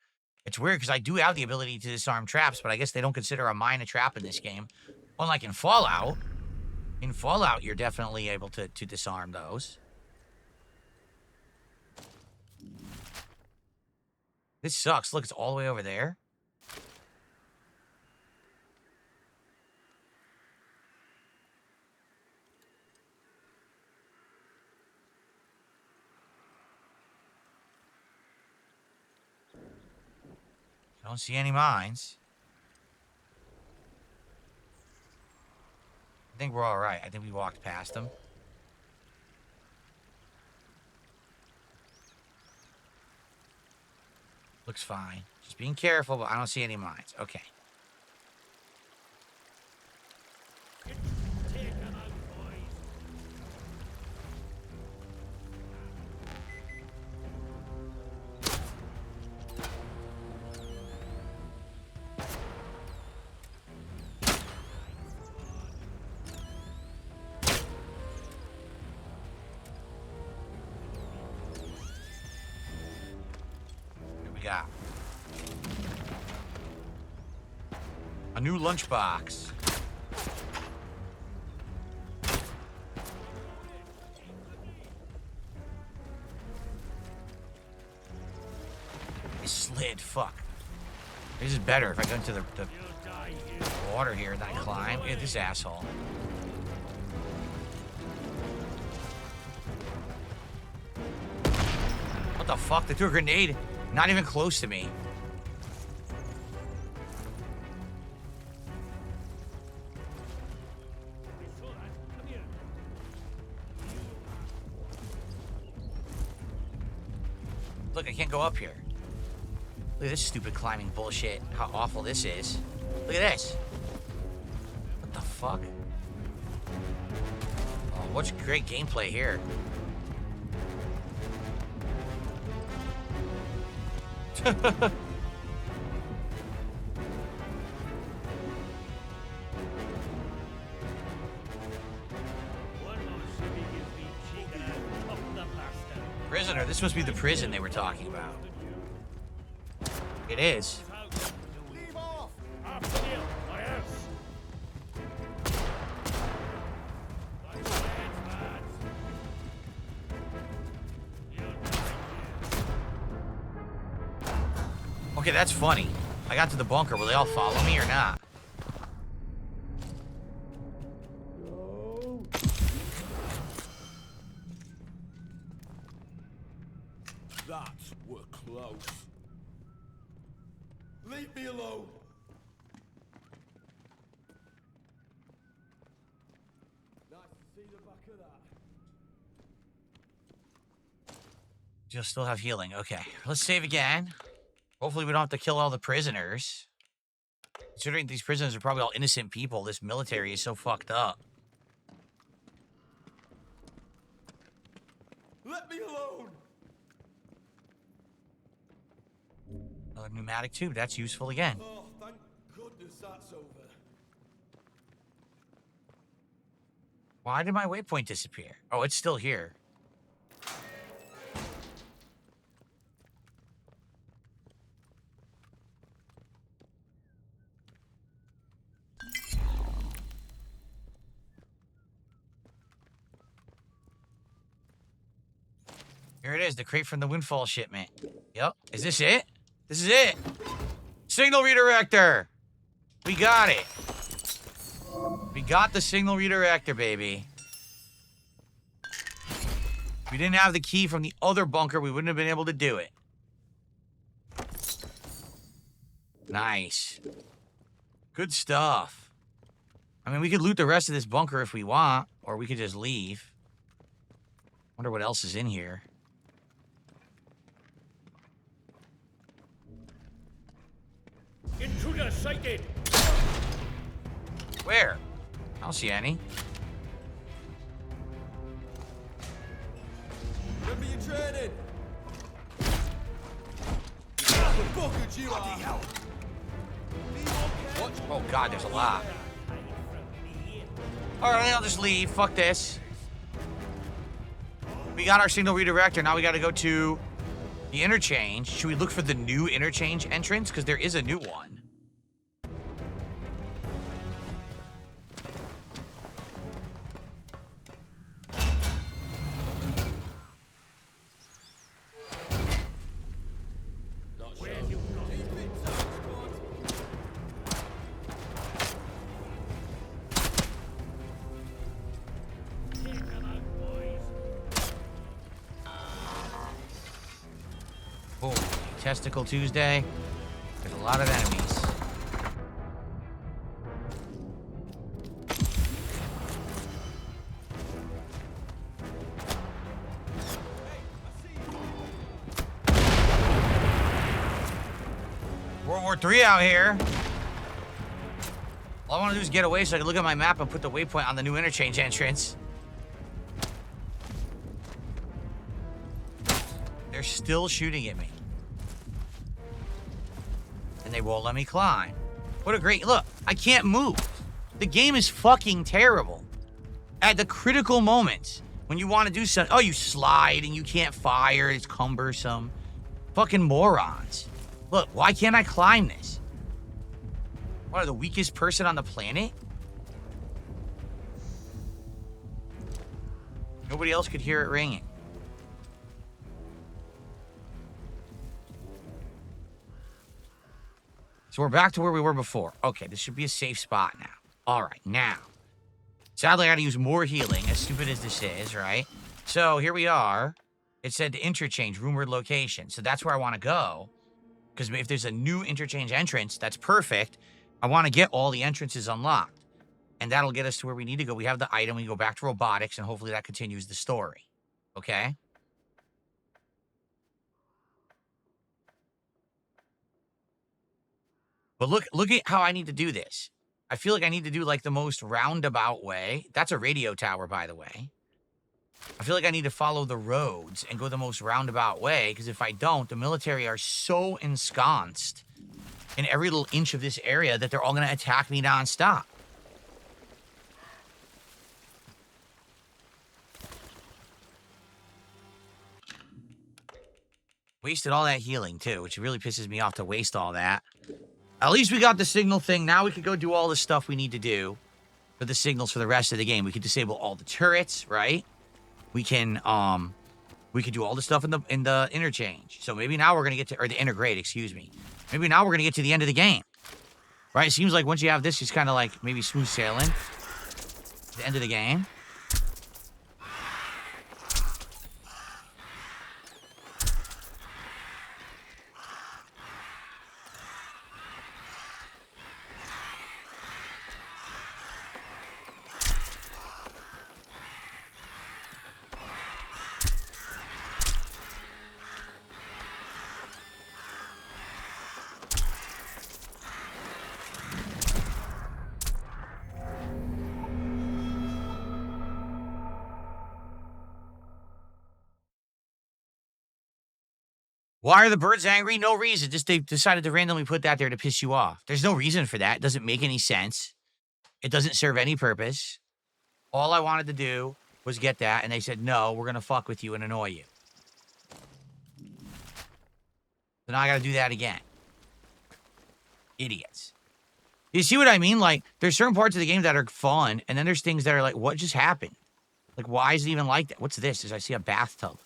It's weird because I do have the ability to disarm traps, but I guess they don't consider a mine a trap in this game. Unlike in Fallout. In Fallout, you're definitely able to disarm those. This sucks. Look, it's all the way over there. I don't see any mines. I think we're all right. I think we walked past them. Looks fine. Just being careful, but I don't see any mines. Okay. Got a new lunchbox. I slid. Fuck. This is better if I go into the water here and I climb. Look at this asshole. What the fuck? They threw a grenade. Not even close to me. Look, I can't go up here. Look at this stupid climbing bullshit. How awful this is. Look at this. What the fuck? Oh, what's great gameplay here. Prisoner, this must be the prison they were talking about. It is. Leave off! After you, my house! Okay, that's funny. I got to the bunker. Will they all follow me or not? That were close. Leave me alone. Nice to see the back of that. You'll still have healing. Okay, let's save again. Hopefully we don't have to kill all the prisoners. Considering these prisoners are probably all innocent people, this military is so fucked up. Let me alone. Another pneumatic tube. That's useful again. Oh, thank goodness that's over. Why did my waypoint disappear? Oh, it's still here. Here it is, the crate from the windfall shipment. Yep. Is this it? This is it. Signal redirector. We got it. We got the signal redirector, baby. If we didn't have the key from the other bunker, we wouldn't have been able to do it. Nice. Good stuff. I mean, we could loot the rest of this bunker if we want, or we could just leave. Wonder what else is in here. Intruder sighted! Where? I don't see any. Remember your training! The fuckers you are! What? Oh god, there's a lot. Alright, I'll just leave. Fuck this. We got our signal redirector. Now we gotta go to the interchange. Should we look for the new interchange entrance? Because there is a new one. Boom. Testicle Tuesday. There's a lot of enemies. World War III out here. All I want to do is get away so I can look at my map and put the waypoint on the new interchange entrance. They're still shooting at me. And they won't let me climb. What a great... Look, I can't move. The game is fucking terrible. At the critical moments, when you want to do something... Oh, you slide and you can't fire. It's cumbersome. Fucking morons. Look, why can't I climb this? What, are the weakest person on the planet? Nobody else could hear it ringing. So we're back to where we were before. Okay, this should be a safe spot now. All right, now. Sadly, I gotta use more healing, as stupid as this is, right? So here we are. It said to interchange, rumored location. So that's where I want to go. Because if there's a new interchange entrance, that's perfect. I want to get all the entrances unlocked. And that'll get us to where we need to go. We have the item. We go back to robotics, and hopefully that continues the story. Okay? But look at how I need to do this. I feel like I need to do like the most roundabout way. That's a radio tower, by the way. I feel like I need to follow the roads and go the most roundabout way, because if I don't, the military are so ensconced in every little inch of this area that they're all going to attack me nonstop. Wasted all that healing, too, which really pisses me off to waste all that. At least we got the signal thing. Now we can go do all the stuff we need to do for the signals for the rest of the game. We could disable all the turrets, right? We can do all the stuff in the interchange. So maybe now we're gonna get to, or the intergrade, excuse me. Maybe now we're gonna get to the end of the game, right? It seems like once you have this, it's kind of like maybe smooth sailing. The end of the game. Why are the birds angry? No reason. Just they decided to randomly put that there to piss you off. There's no reason for that. It doesn't make any sense. It doesn't serve any purpose. All I wanted to do was get that, and they said, no, we're going to fuck with you and annoy you. So now I got to do that again. Idiots. You see what I mean? Like, there's certain parts of the game that are fun, and then there's things that are like, what just happened? Like, why is it even like that? What's this? I see a bathtub.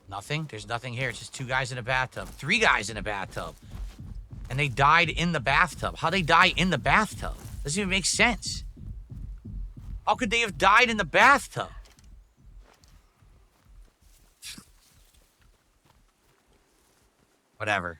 Nothing? There's nothing here. It's just two guys in a bathtub. 3 guys in a bathtub. And they died in the bathtub. How'd they die in the bathtub? Doesn't even make sense. How could they have died in the bathtub? Whatever.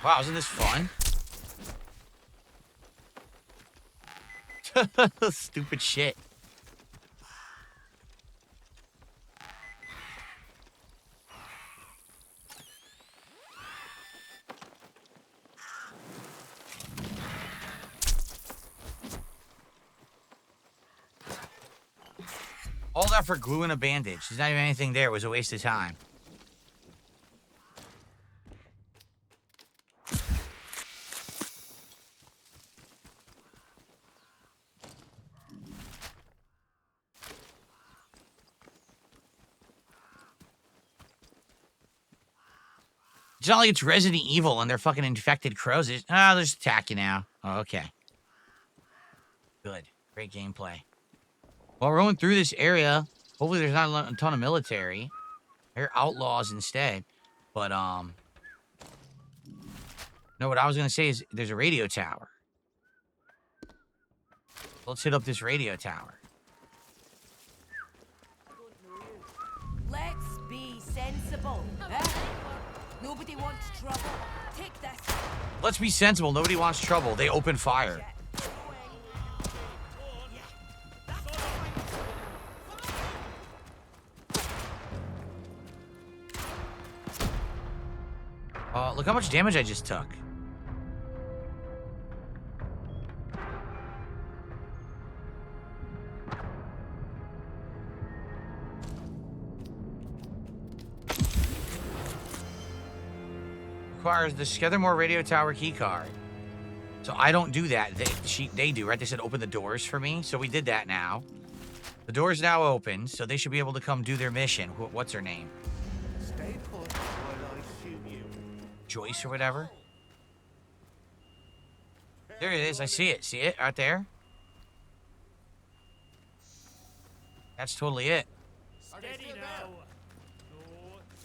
Wow, isn't this fun? Stupid shit. All that for glue and a bandage. There's not even anything there. It was a waste of time. It's not like it's Resident Evil and they're fucking infected crows. They'll just attack you now. Oh, okay. Good. Great gameplay. Well, we're going through this area. Hopefully there's not a ton of military. They're outlaws instead. But, no, what I was going to say is there's a radio tower. Let's hit up this radio tower. Let's be sensible. Huh? Nobody wants trouble. Take this. Let's be sensible. Nobody wants trouble. They open fire. Look how much damage I just took. Requires the Skethermore radio tower keycard. So I don't do that. They do, right? They said open the doors for me. So we did that now. The door's now open, so they should be able to come do their mission. What's her name? Stay put while I shoot you. Joyce or whatever. There it is. I see it. See it right there? That's totally it. Steady now. No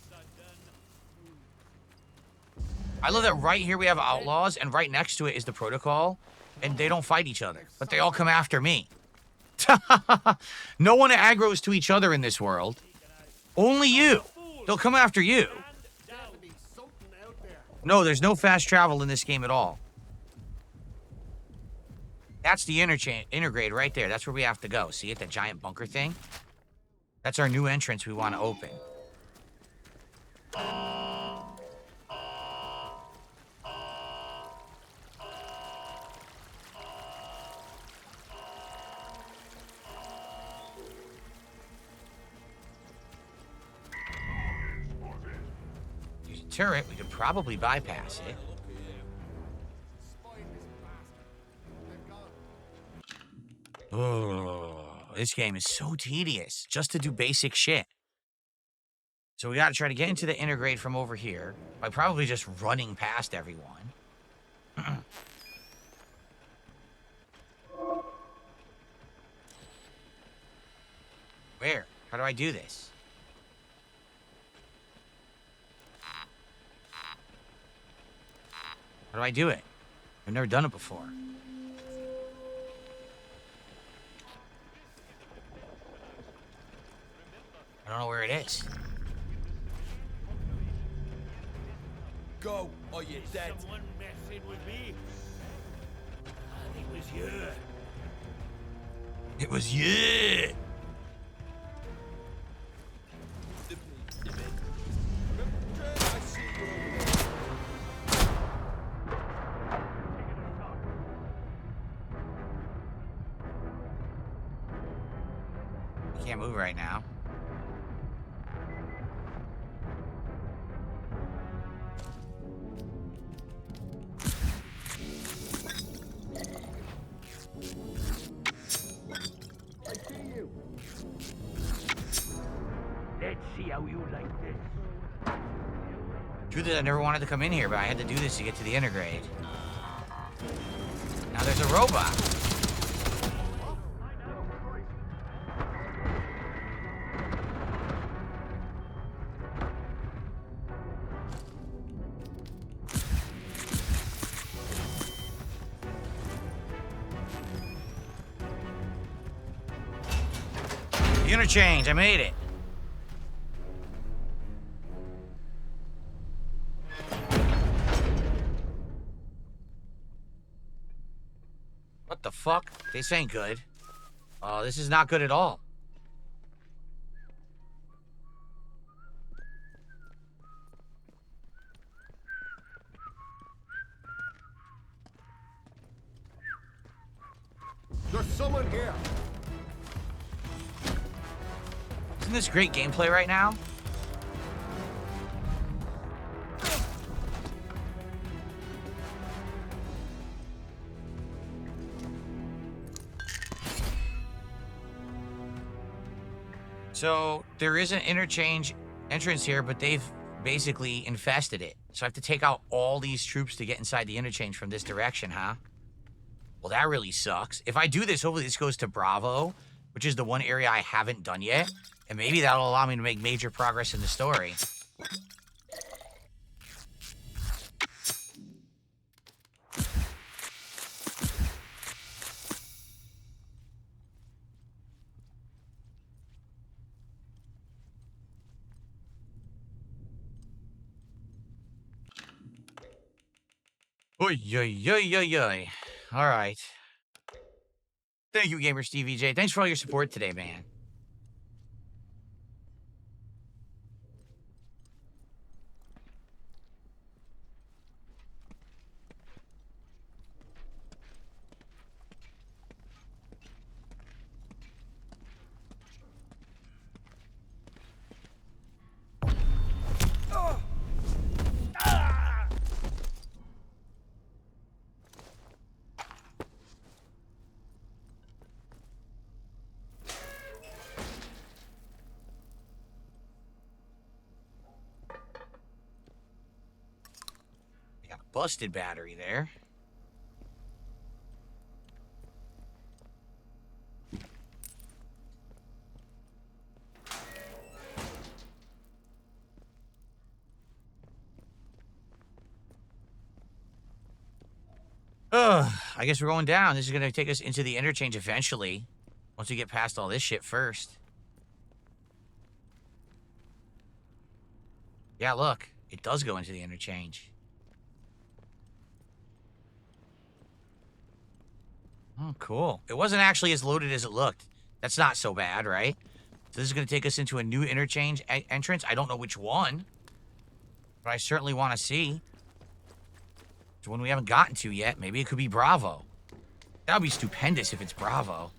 sudden move. I love that right here we have outlaws, and right next to it is the protocol, and they don't fight each other, but they all come after me. No one aggroes to each other in this world. Only you. They'll come after you. No, there's no fast travel in this game at all. That's the intergrade right there. That's where we have to go. See it? That giant bunker thing? That's our new entrance we want to open. Use a turret. We could probably bypass it. Oh, this game is so tedious just to do basic shit. So we got to try to get into the intergrade from over here by probably just running past everyone. Where? How do I do this? How do I do it? I've never done it before. I don't know where it is. Go, or you're dead. Someone messing with me? It was you. It was you. I can't move right now. I see you. Let's see how you like this. Truth is, I never wanted to come in here, but I had to do this to get to the intergrade. Now there's a robot. The interchange, I made it. What the fuck? This ain't good. Oh, this is not good at all. There's someone here. Isn't this great gameplay right now? So there is an interchange entrance here, but they've basically infested it. So I have to take out all these troops to get inside the interchange from this direction, huh? Well, that really sucks. If I do this, hopefully this goes to Bravo, which is the one area I haven't done yet. And maybe that'll allow me to make major progress in the story. Oy, oy, oy, oy, oy. All right. Thank you, Gamer Steve EJ. Thanks for all your support today, man. Got a busted battery there. I guess we're going down. This is going to take us into the interchange eventually. Once we get past all this shit first. Yeah, look. It does go into the interchange. Oh, cool. It wasn't actually as loaded as it looked. That's not so bad, right? So this is going to take us into a new interchange entrance. I don't know which one. But I certainly want to see. It's one we haven't gotten to yet. Maybe it could be Bravo. That would be stupendous if it's Bravo.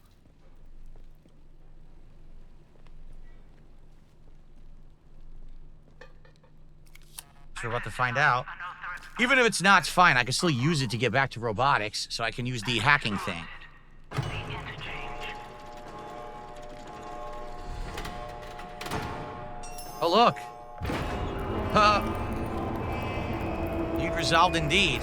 So we're about to find out. Even if it's not, it's fine. I can still use it to get back to robotics, so I can use the hacking thing. Oh, look. Need resolved indeed.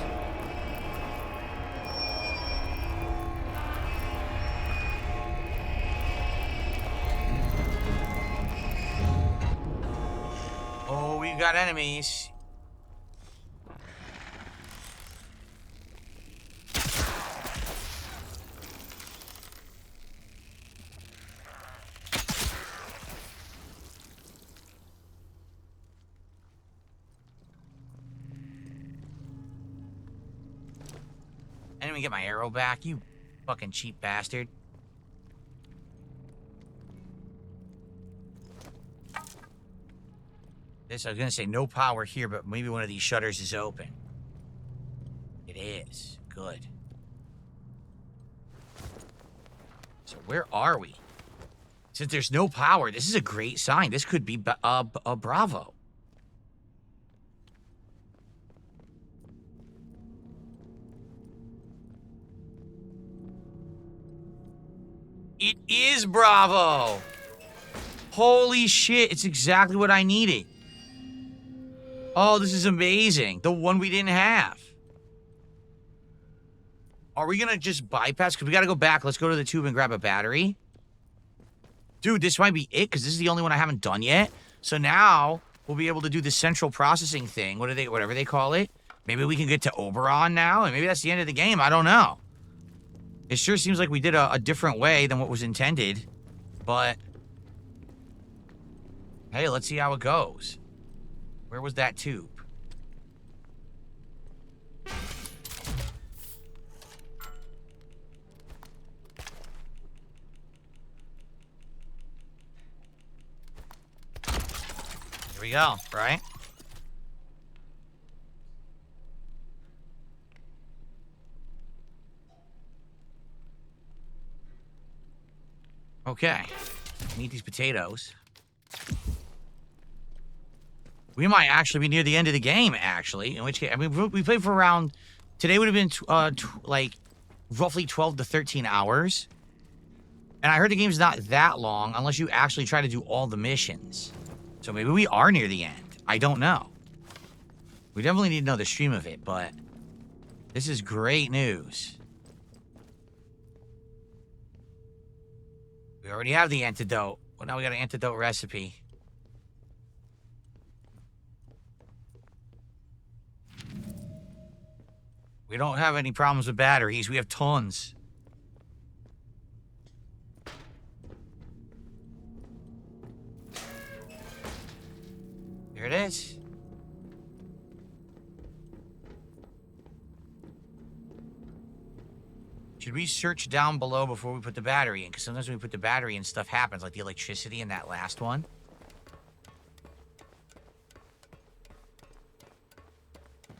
Oh, we've got enemies. I didn't even get my arrow back, you fucking cheap bastard. This, I was gonna say no power here, but maybe one of these shutters is open. It is. Good. So where are we? Since there's no power, this is a great sign. This could be Bravo. It is Bravo. Holy shit, it's exactly what I needed. Oh, this is amazing. The one we didn't have. Are we gonna just bypass? Because we gotta go back. Let's go to the tube and grab a battery. Dude, this might be it, because this is the only one I haven't done yet. So now, we'll be able to do the central processing thing. Whatever they call it. Maybe we can get to Oberon now, and maybe that's the end of the game. I don't know. It sure seems like we did a different way than what was intended. But, hey, let's see how it goes. Where was that tube? Here we go, right? Okay. Eat these potatoes. We might actually be near the end of the game, actually. In which case, I mean, we played for around... Today would have been, like, roughly 12 to 13 hours. And I heard the game's not that long unless you actually try to do all the missions. So maybe we are near the end. I don't know. We definitely need to know the stream of it, but... This is great news. We already have the antidote. Well, now we got an antidote recipe. We don't have any problems with batteries. We have tons. Here it is. Should we search down below before we put the battery in? Because sometimes when we put the battery in, stuff happens, like the electricity in that last one.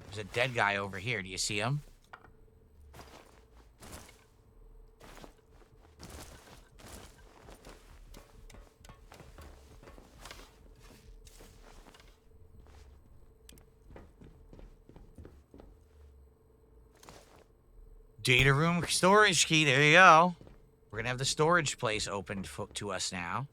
There's a dead guy over here. Do you see him? Data room storage key. There you go. We're going to have the storage place opened to us now.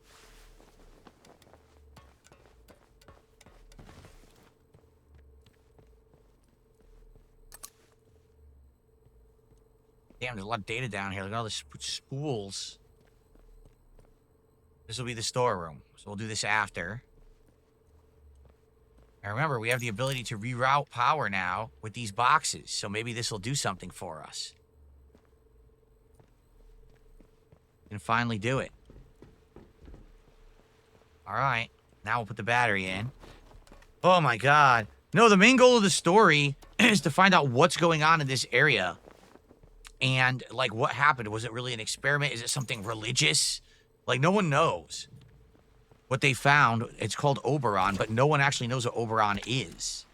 Damn, there's a lot of data down here. Look at all the spools. This will be the storeroom. So we'll do this after. And remember, we have the ability to reroute power now with these boxes. So maybe this will do something for us. We can finally do it. Alright. Now we'll put the battery in. Oh my god. No, the main goal of the story is to find out what's going on in this area. And, like, what happened? Was it really an experiment? Is it something religious? Like, no one knows what they found. It's called Oberon, but no one actually knows what Oberon is.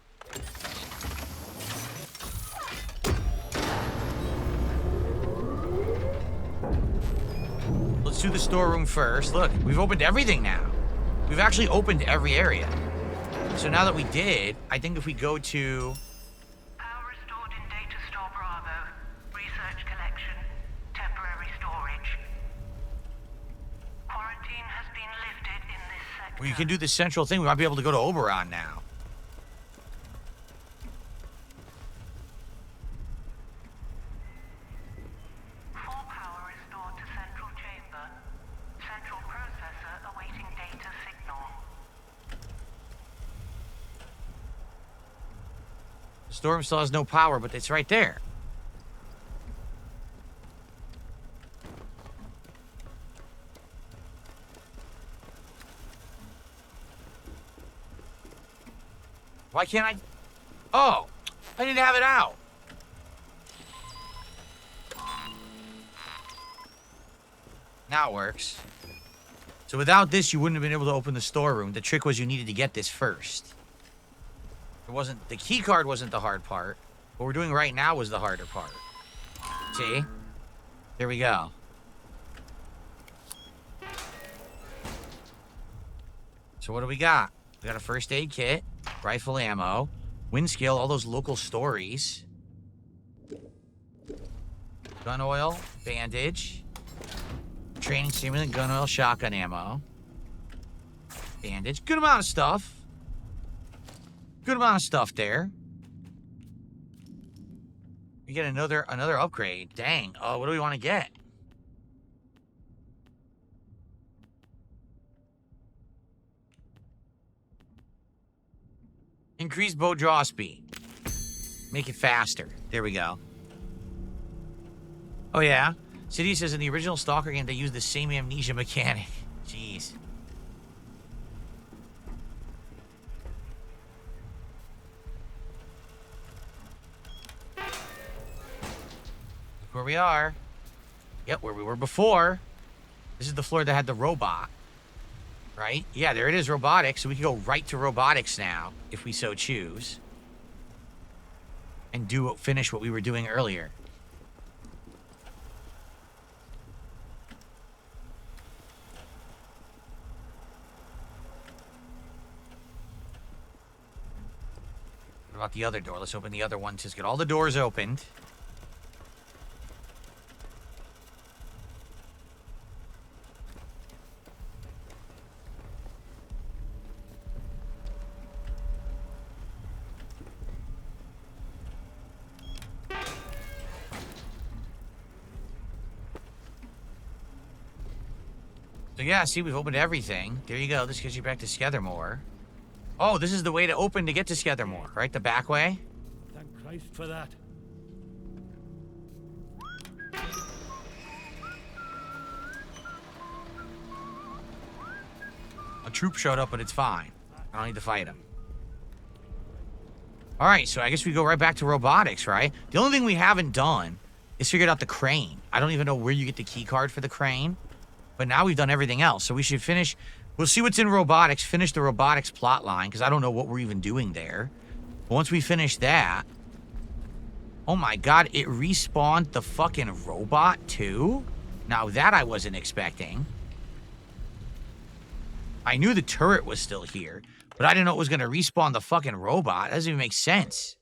Let's do the storeroom first. Look, we've opened everything now. We've actually opened every area. So now that we did, I think if we go to... Power restored in Data Store Bravo. Research collection. Temporary storage. Quarantine has been lifted in this sector. We can do the central thing. We might be able to go to Oberon now. Full power restored to central chamber. Central processor awaiting data signal. The storeroom still has no power, but it's right there. Why can't I? Oh, I didn't have it out. Now it works. So without this, you wouldn't have been able to open the storeroom. The trick was you needed to get this first. It wasn't, the key card wasn't the hard part. What we're doing right now was the harder part. See? There we go. So what do we got? We got a first aid kit, rifle ammo, wind skill, all those local stories. Gun oil, bandage. Training stimulant, gun oil, shotgun ammo. Bandage. Good amount of stuff. Good amount of stuff there. We get another upgrade. Dang. Oh, what do we want to get? Increase bow draw speed. Make it faster. There we go. Oh, yeah? City says in the original Stalker game, they used the same amnesia mechanic. Jeez. Look where we are. Yep, where we were before. This is the floor that had the robot. Right? Yeah, there it is, robotics. So we can go right to robotics now, if we so choose. And finish what we were doing earlier. What about the other door? Let's open the other one. Just get all the doors opened. So yeah, see, we've opened everything. There you go. This gets you back to Skethermore. Oh, this is the way to open to get to Skethermore, right? The back way? Thank Christ for that. A troop showed up, but it's fine. I don't need to fight him. Alright, so I guess we go right back to robotics, right? The only thing we haven't done is figured out the crane. I don't even know where you get the key card for the crane. But now we've done everything else. So we should finish. We'll see what's in robotics. Finish the robotics plot line. Because I don't know what we're even doing there. But once we finish that. Oh my god. It respawned the fucking robot too? Now that I wasn't expecting. I knew the turret was still here. But I didn't know it was going to respawn the fucking robot. That doesn't even make sense.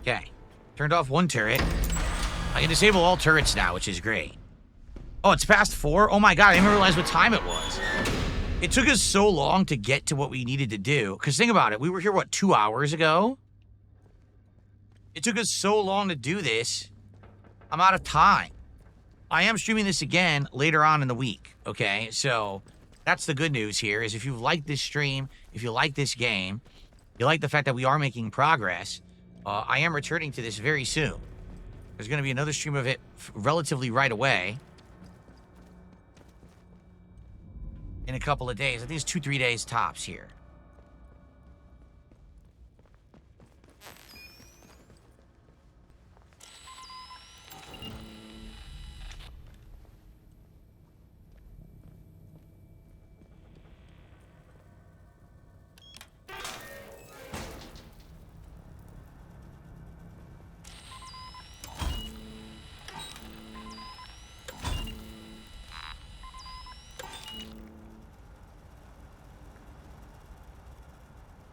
Okay. Turned off one turret. I can disable all turrets now, which is great. Oh, it's past 4? Oh my god, I didn't even realize what time it was. It took us so long to get to what we needed to do. Because think about it, we were here, what, 2 hours ago? It took us so long to do this. I'm out of time. I am streaming this again later on in the week, okay? So, that's the good news here, is if you like this stream, if you like this game, you like the fact that we are making progress, I am returning to this very soon. There's going to be another stream of it relatively right away. In a couple of days. I think it's 2-3 days tops here.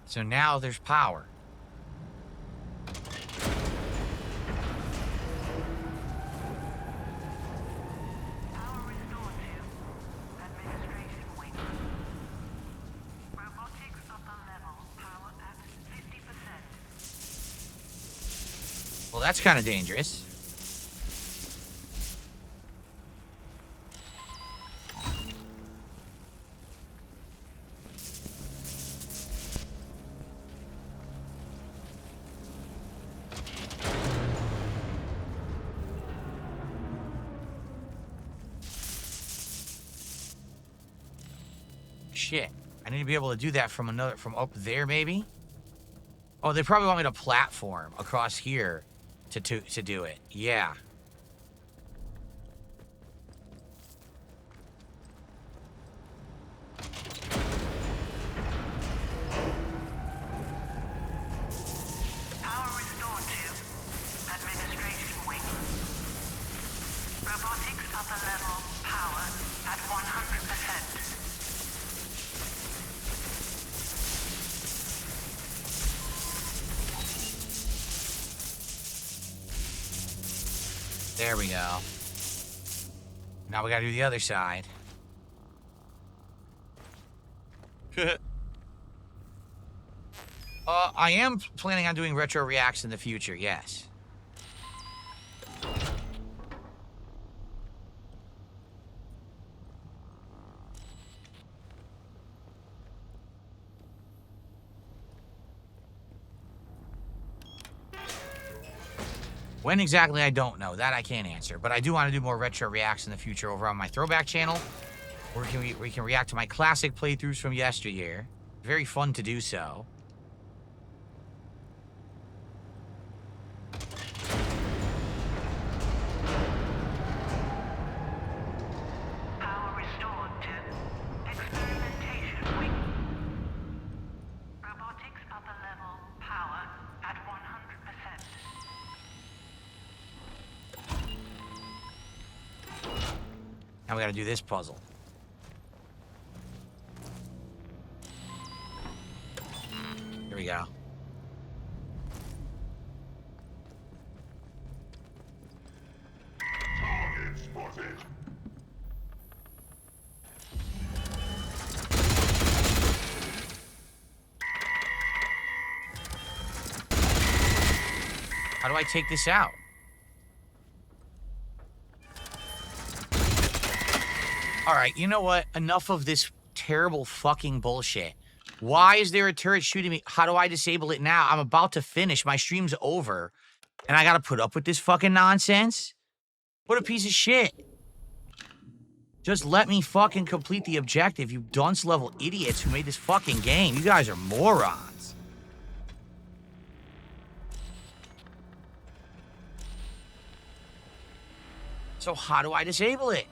So now there's power. Power restored to administration wing. Robotics upper level. Power at 50%. Well, that's kind of dangerous. Shit. I I need to be able to do that from up there, maybe? Oh, they probably want me to platform across here to do it. Yeah. Power restored to administration wing. Robotics upper level power at 100%. There we go. Now we gotta do the other side. I am planning on doing retro reacts in the future, yes. When exactly, I don't know. That I can't answer. But I do want to do more retro reacts in the future over on my throwback channel. Where we can react to my classic playthroughs from yesteryear. Very fun to do so. Power restored to experimentation wing. Robotics upper level power at 100%. Now we gotta do this puzzle. Here we go. Target spotted. How do I take this out? Alright, you know what? Enough of this terrible fucking bullshit. Why is there a turret shooting me? How do I disable it now? I'm about to finish. My stream's over. And I gotta put up with this fucking nonsense? What a piece of shit. Just let me fucking complete the objective, you dunce-level idiots who made this fucking game. You guys are morons. So how do I disable it?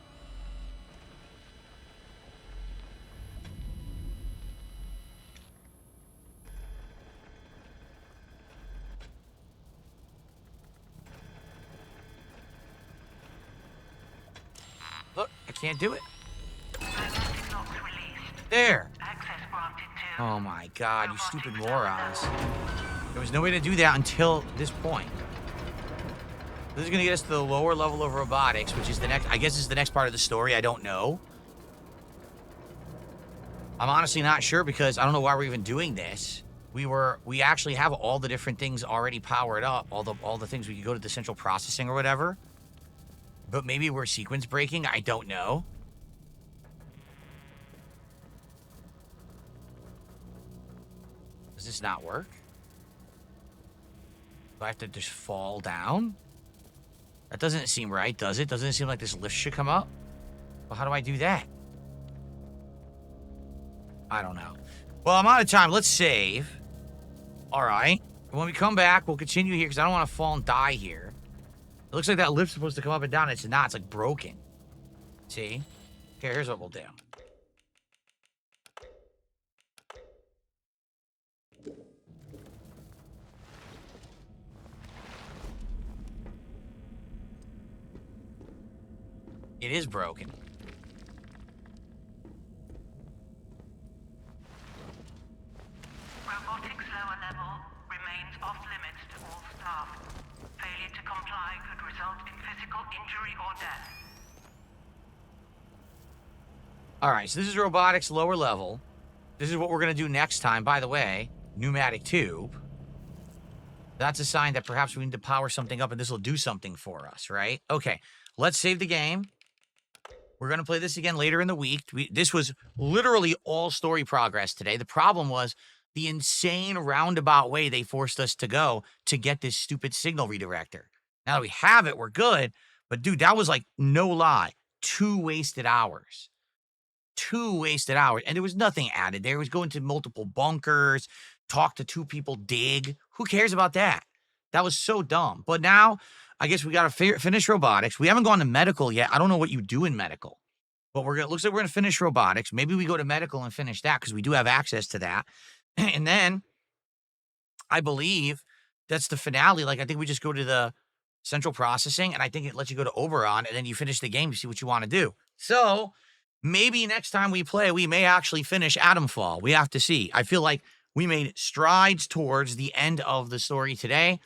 Look, I can't do it. Magnetic locks released. There. Access granted to Oh my god, you stupid morons. There was no way to do that until this point. This is gonna get us to the lower level of robotics, which is the next, I guess is the next part of the story, I don't know. I'm honestly not sure because I don't know why we're even doing this. We actually have all the different things already powered up, all the things we could go to the central processing or whatever. But maybe we're sequence breaking, I don't know. Does this not work? Do I have to just fall down? That doesn't seem right, does it? Doesn't it seem like this lift should come up? Well, how do I do that? I don't know. Well, I'm out of time. Let's save. All right. When we come back, we'll continue here because I don't want to fall and die here. It looks like that lift's supposed to come up and down. It's not. It's like broken. See? Okay, here's what we'll do. It is broken. robotics lower level remains off limits to all staff. Failure to comply could result in physical injury or death. All right, so this is robotics lower level. This is what we're going to do next time. By the way, pneumatic tube. That's a sign that perhaps we need to power something up and this will do something for us, right? Okay, let's save the game. We're going to play this again later in the week. This was literally all story progress today. The problem was the insane roundabout way they forced us to go to get this stupid signal redirector. Now that we have it, we're good. But dude, that was like, no lie, 2 wasted hours. 2 wasted hours, and there was nothing added there. It was going to multiple bunkers, talk to 2 people, dig. Who cares about that? That was so dumb. But now, I guess we got to finish robotics. We haven't gone to medical yet. I don't know what you do in medical, but looks like we're gonna finish robotics. Maybe we go to medical and finish that because we do have access to that. And then I believe that's the finale. Like, I think we just go to the central processing, and I think it lets you go to Oberon, and then you finish the game, you see what you want to do. So maybe next time we play, we may actually finish Atomfall. We have to see. I feel like we made strides towards the end of the story today.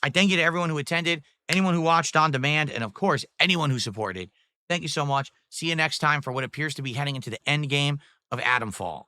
I thank you to everyone who attended, anyone who watched on demand, and of course, anyone who supported. Thank you so much. See you next time for what appears to be heading into the end game of Atomfall.